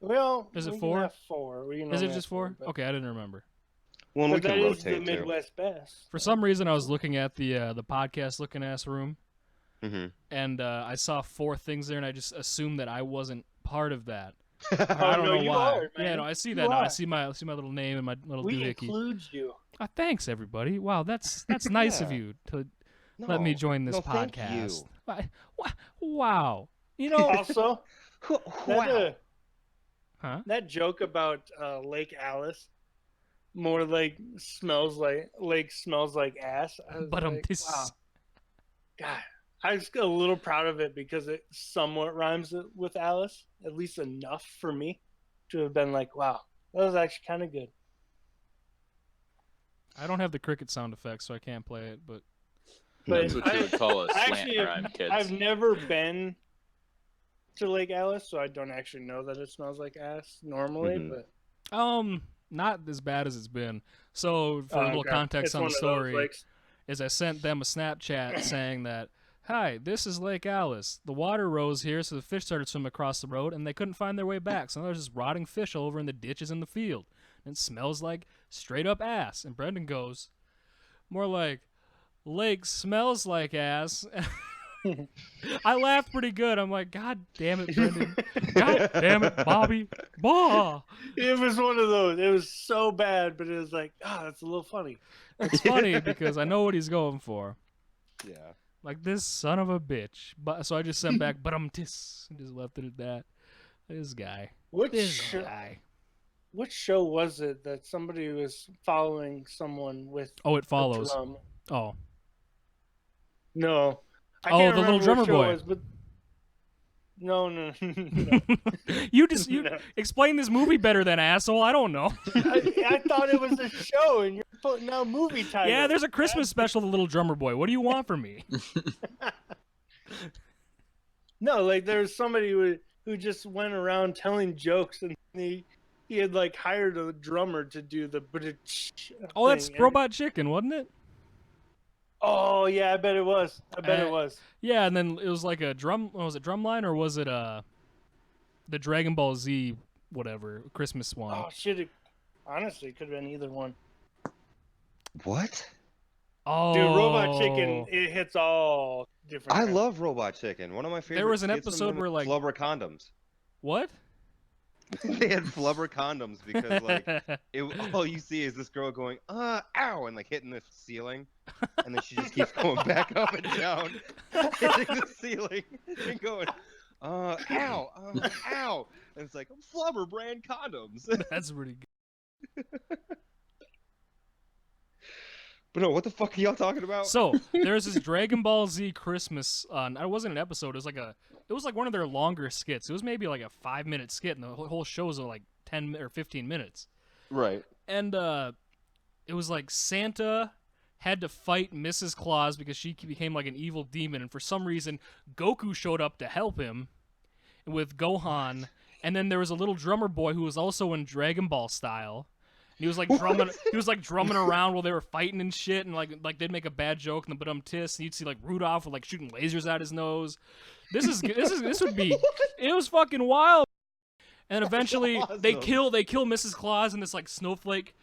Well, Is it we 4? Can have 4. We can Is only it have just 4? but, Okay, I didn't remember. one we but that can is the rotate to. Midwest best. For some reason, I was looking at the podcast looking ass room, Mm-hmm. and I saw 4 things there, and I just assumed that I wasn't part of that. Oh, I don't no, know you why. are, Yeah, man. no, I see You that now. I are. see my little name and my little We doohickey. include you. Thanks everybody. Wow, that's nice of Yeah. you to let me join this no, thank podcast. you. Wow. You know, Also, Wow. huh? that joke about Lake Alice, more like smells like ass. I was But like, wow. God, I was a little proud of it because it somewhat rhymes with Alice, at least enough for me to have been like, wow, that was actually kind of good. I don't have the cricket sound effects, so I can't play it. But But That's what you would call a I slant actually rhyme, kids. I've never been to Lake Alice, so I don't actually know that it smells like ass normally. Mhm. But not as bad as it's been. So for a little okay. context It's on one the of those story, lakes. is I sent them a Snapchat saying that, hi, this is Lake Alice. The water rose here, so the fish started swimming across the road, and they couldn't find their way back. So now there's just rotting fish all over in the ditches in the field. And it smells like straight up ass. And Brendan goes, more like, lake smells like ass. I laughed pretty good. I'm like, God damn it, Brendan. God damn it, Bobby. Bah. It was one of those. It was so bad, but it was like, that's a little funny. It's funny because I know what he's going for. Yeah. Like, this son of a bitch. But so I just sent back, but I'm just left it at that. This guy. This guy. Which show was it that somebody was following someone with? Oh, it a follows. drum? Oh. No. I Oh, can't the little remember drummer what show boy. it was, but no. you No. explain this movie better than asshole. I don't know. I thought it was a show, and you're putting out movie titles. Yeah, there's a Christmas special, The Little Drummer Boy. What do you want from me? No, like there's somebody who just went around telling jokes, and he had like hired a drummer to do the. Oh, that's thing. Robot Chicken, wasn't it? Oh yeah, I bet it was. It was. Yeah, and then it was like a drum. Was it Drumline or was it the Dragon Ball Z whatever Christmas one? Oh shit! Honestly, it could have been either one. What? Oh, Dude, Robot Chicken, it hits all different. I kinds. love Robot Chicken. One of my favorite. There was an skits episode from where, like- flubber condoms. What? They had flubber condoms because like all you see is this girl going ow, and like hitting the ceiling, and then she just keeps going back up and down, hitting the ceiling and going ow, ow, and it's like flubber brand condoms. That's pretty good. But no, what the fuck are y'all talking about? So there's this Dragon Ball Z Christmas. It wasn't an episode. It was like one of their longer skits. It was maybe like a 5-minute skit, and the whole show was like 10 or 15 minutes. Right. And it was like Santa had to fight Mrs. Claus because she became like an evil demon, and for some reason Goku showed up to help him with Gohan, and then there was a little drummer boy who was also in Dragon Ball style. And he was like drumming. He was like drumming around while they were fighting and shit, and like they'd make a bad joke, and but and you'd see like Rudolph with like shooting lasers out his nose. This would be. It was fucking wild. And eventually awesome. they kill Mrs. Claus, and this like snowflake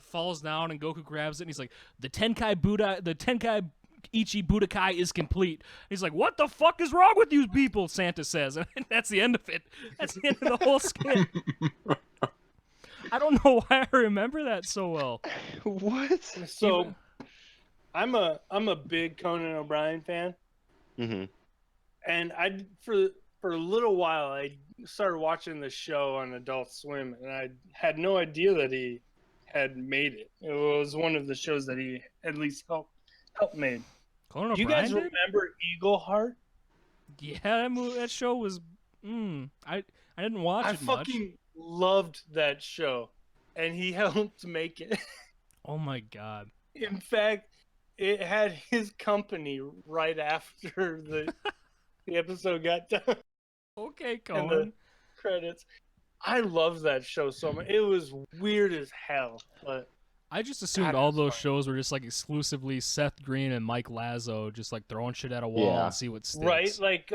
falls down, and Goku grabs it, and he's like, the Tenkai Ichi Budokai is complete. And he's like, what the fuck is wrong with you people? Santa says, and that's the end of it. That's the end of the whole skit. I don't know why I remember that so well. What? So, I'm a big Conan O'Brien fan, Mm-hmm. and for a little while I started watching the show on Adult Swim, and I had no idea that he had made it. It was one of the shows that he at least helped made. Conan Do you O'Brien guys did? remember Eagle Heart? Yeah, that show was. I didn't watch I it much. fucking loved that show, and he helped make it. Oh my god. In fact, it had his company right after the episode got done. Okay, And the Conan. credits. I love that show so much. It was weird as hell, but I just assumed God, all it was those fun. shows were just like exclusively Seth Green and Mike Lazo just like throwing shit at a wall Yeah. and see what sticks. right, like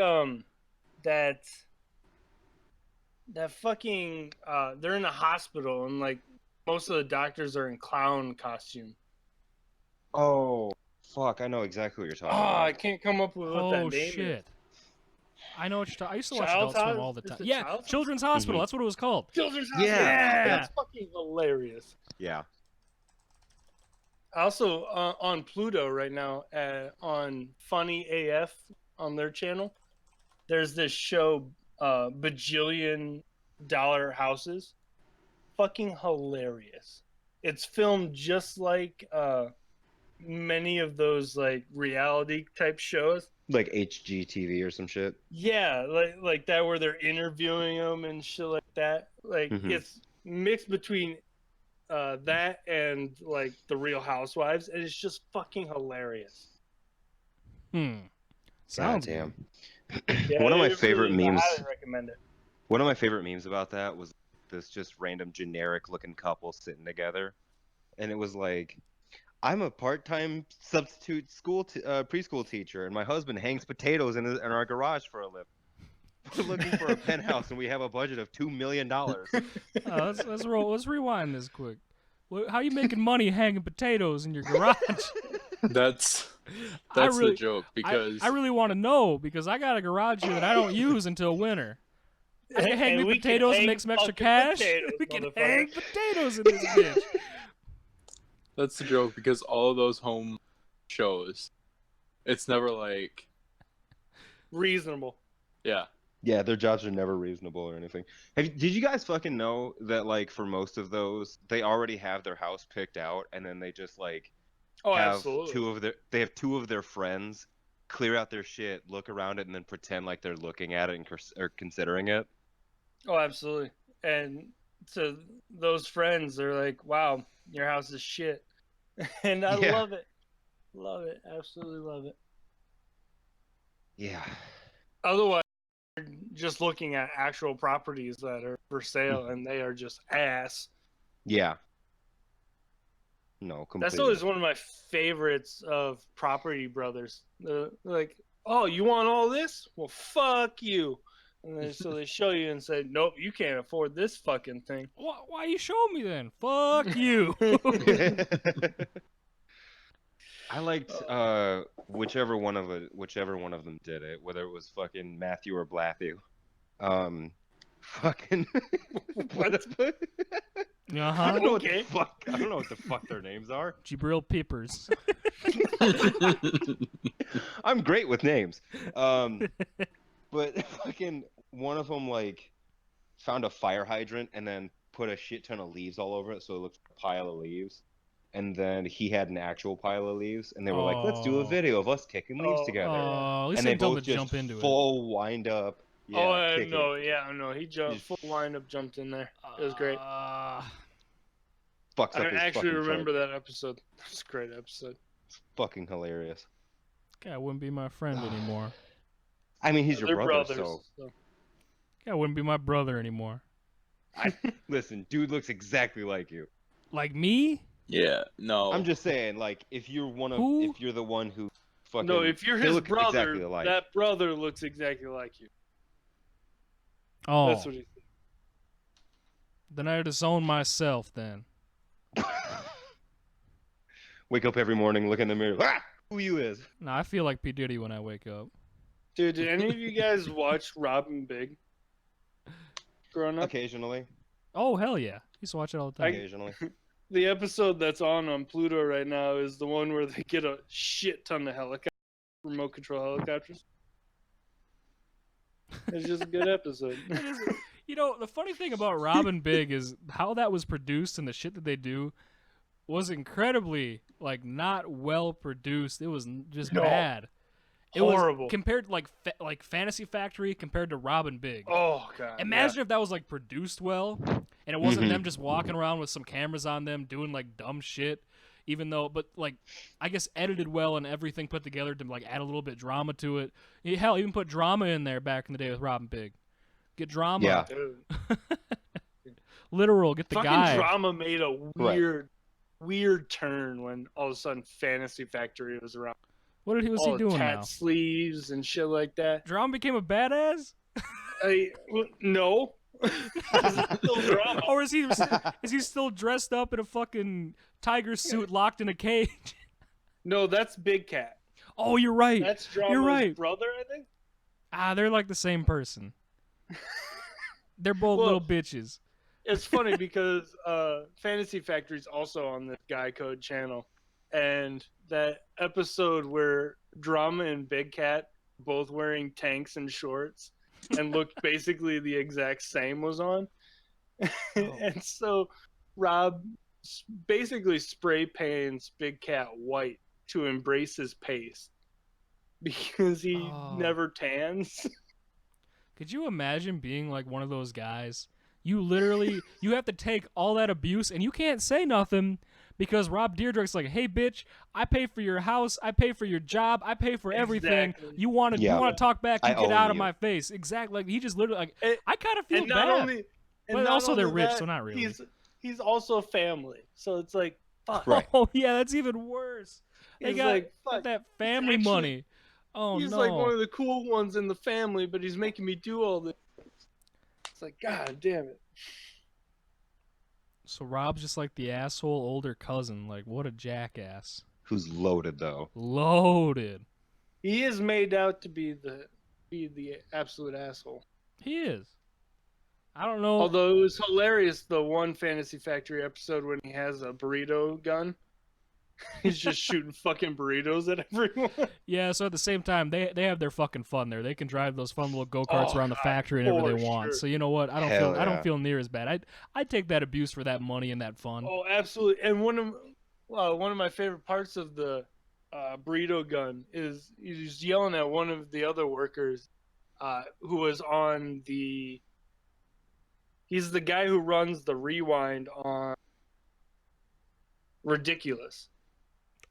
that fucking they're in a hospital, and like most of the doctors are in clown costume. Oh, fuck! I know exactly what you're talking about. I can't come up with what that Oh name shit. is. I know what you're talking. I used to watch Child's Adult Swim Hos- all the is time. it Yeah, Child's Children's Hospital. That's what it was called. Children's Yeah. Hospital. Yeah. That's fucking hilarious. Yeah. Also, on Pluto right now, on Funny AF on their channel, there's this show, Bajillion Dollar Houses. Fucking hilarious. It's filmed just like many of those like reality type shows. Like HGTV or some shit. Yeah, like that where they're interviewing them and shit like that. Like Mhm. it's mixed between that and like the Real Housewives, and it's just fucking hilarious. Sounds Goddamn. Yeah, One of my it favorite really- memes. I highly recommend it. One of my favorite memes about that was this just random generic looking couple sitting together, and it was like, I'm a part-time substitute preschool teacher, and my husband hangs potatoes in our garage for a living. We're looking for a penthouse, and we have a budget of $2 million. let's rewind this quick. How you making money hanging potatoes in your garage? That's That's really, the joke because I really want to know because I got a garage here that I don't use until winter. I can hang me we can potatoes and hang make some extra fucking cash. potatoes, We can motherfucker. hang potatoes in this bitch. that's the joke because all of those home shows, it's never like, Reasonable. yeah, Yeah, their jobs are never reasonable or anything. Did you guys fucking know that like for most of those, they already have their house picked out, and then they just like Oh, have absolutely. they have two of their friends clear out their shit, look around it, and then pretend like they're looking at it and or considering it. Oh, absolutely. And to those friends, they're like, "Wow, your house is shit," and I Yeah. love it. Love it. Absolutely love it. Yeah. Otherwise, you're just looking at actual properties that are for sale, and they are just ass. Yeah. No, That's completely. always one of my favorites of Property Brothers. Like, oh, you want all this? Well, fuck you. And then so they show you and say, nope, you can't afford this fucking thing. Why you show me then? Fuck you. I liked whichever one of them did it, whether it was fucking Matthew or Blatthew. Fucking What? I don't know what the Okay. fuck. I don't know what the fuck their names are. Jabril Peepers. I'm great with names. But fucking one of them like found a fire hydrant and then put a shit ton of leaves all over it, so it looked like a pile of leaves. And then he had an actual pile of leaves, and they were like, "Let's do a Oh. video of us kicking leaves Oh, together." Oh, at least And they they told him both to just jump into it. full wind up. Yeah, kick no, it. yeah, no, he jumped, Just full wind-up jumped in there. It was great. Fucks I up his actually fucking remember chart. that episode. It's a great episode. It's fucking hilarious. Guy wouldn't be my friend anymore. I mean, he's your They're brother, brothers. so Guy wouldn't be my brother anymore. listen, dude looks exactly like you. Like me? yeah, no. I'm just saying, like, if you're Who? if you're the one who fucking No, if you're they his look brother, exactly alike. that brother looks exactly like you. Oh, That's what he said. then I disown myself then. Wake up every morning, look in the mirror. Ah, who you is? No, I feel like P. Diddy when I wake up. Dude, did any of you guys watch Robin Big growing up? Occasionally. Oh, hell yeah. I used to watch it all the time. Occasionally. The episode that's on Pluto right now is the one where they get a shit ton of remote control helicopters. It's just a good episode. You know, the funny thing about Robin Big is how that was produced and the shit that they do was incredibly, like, not well produced. It was just No. bad. It Horrible. was compared to, like Fantasy Factory compared to Robin Big. Oh, God. Imagine if that was, like, produced well and it wasn't them just walking around with some cameras on them doing, like, dumb shit. Even though, but, like, I guess edited well and everything put together to, like, add a little bit drama to it. Hell, even put drama in there back in the day with Robin Big. Get drama. Yeah. Dude. Literal, get the Fucking guy. drama made a weird turn when all of a sudden Fantasy Factory was around. What was all he doing tat now? sleeves and shit like that. Drama became a badass? No. Still drama. Or is he still dressed up in a fucking tiger suit locked in a cage? No, that's Big Cat. Oh, you're right. That's Drama's You're right. brother, I think. They're like the same person. They're both little bitches. It's funny because Fantasy Factory's also on the Guy Code channel. And that episode where Drama and Big Cat both wearing tanks and shorts and looked basically the exact same was on. And so Rob basically spray paints Big Cat white to embrace his pace because he never tans. Could you imagine being like one of those guys? You literally, you have to take all that abuse and you can't say nothing because Rob Dyrdek's like, hey, bitch, I pay for your house, I pay for your job, I pay for everything. Exactly. You want to talk back, you I get own out of you. my face. Exactly. Like, he just literally, like, I kind of feel And bad. not only, but also they're rich, so not really. He's also family, so it's like, fuck. Right. Oh, yeah, that's even worse. They He's got, like, fuck. that family actually- money. Oh, He's no. like one of the cool ones in the family, but he's making me do all this. It's like, God damn it. So Rob's just like the asshole older cousin. Like, what a jackass. who's loaded though. Loaded. He is made out to be the absolute asshole. He is. I don't know. Although it was hilarious, the one Fantasy Factory episode when he has a burrito gun. He's just shooting fucking burritos at everyone. Yeah, so at the same time, they have their fucking fun there. They can drive those fun little go-karts around the factory whenever they want. sure. So you know what? I Hell don't yeah. feel near as bad. I'd take that abuse for that money and that fun. Oh, absolutely. And one of my favorite parts of the burrito gun is he's yelling at one of the other workers who was on the. He's the guy who runs the rewind on Ridiculous.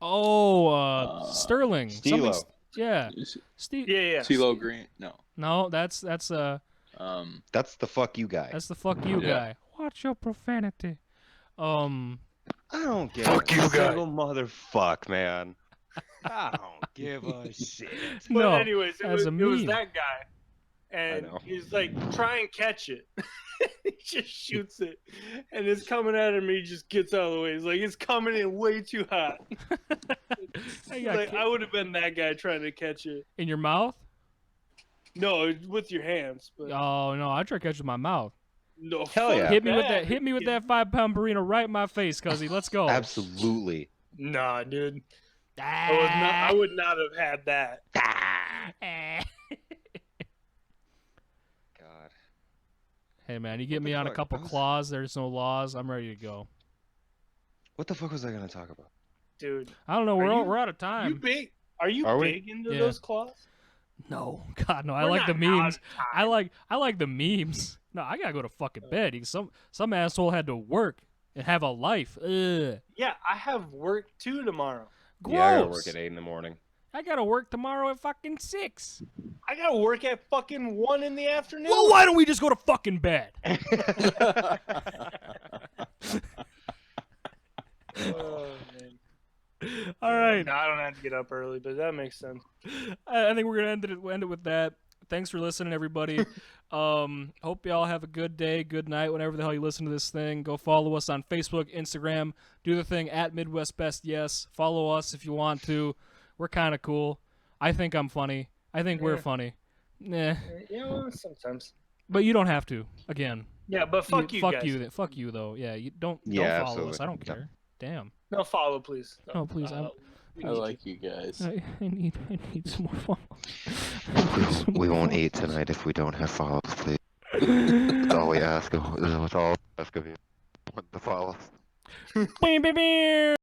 Oh, Sterling. Stilo. Yeah. Yeah. CeeLo Green. No. That's That's the fuck you guy. the fuck you Yeah. guy. Watch your profanity. I don't give Fuck a you, guy. single motherfuck, man. I don't give a shit. But No, anyways, it as was a meme. that guy. And know. he's like, try and catch it. He just shoots it. And it's coming at him, and he just gets out of the way. He's like, it's coming in way too hot. I got Like, I would have been that guy trying to catch it. in your mouth? No, with your hands. But Oh no, I try to catch it with my mouth. no, Hell fuck yeah. Hit me with that. that. Hit me with that 5-pound burrito right in my face, cuzzy. Let's go. Absolutely. Nah, dude. I would not have had that. God. Hey man, you get What me the on a fuck? couple I was- claws. There's no laws. I'm ready to go. What the fuck was I gonna talk about? Dude. I don't know. Are We're you- we're out of time. Are you Are we? big into Yeah. those claws? No, God, no. I We're like the not out memes. of time. I like the memes. No, I gotta go to fucking bed. Some asshole had to work and have a life. Ugh. Yeah, I have work too tomorrow. Gross. Yeah, I gotta work at 8 in the morning. I gotta work tomorrow at fucking 6. I gotta work at fucking 1 in the afternoon. Well, why don't we just go to fucking bed? Oh, man. All right. No, I don't have to get up early, but that makes sense. I think we're gonna end it with that. Thanks for listening, everybody. Hope y'all have a good day, good night, whenever the hell you listen to this thing. Go follow us on Facebook, Instagram. Do the thing at Midwest Best Yes. Follow us if you want to. We're kind of cool. I think I'm funny. I think we're Yeah. funny. Nah, You know, sometimes. but you don't have to. Again, Yeah, but fuck you fuck guys. you, fuck you though. Yeah, you don't Yeah, follow us. absolutely. I don't No. care. Damn. No, follow, please. No, please. we I need like you guys. I need some more follows. We won't eat tonight if we don't have follows, please. That's all we ask. That's all we ask of you. The follows. Bam, bam, bam.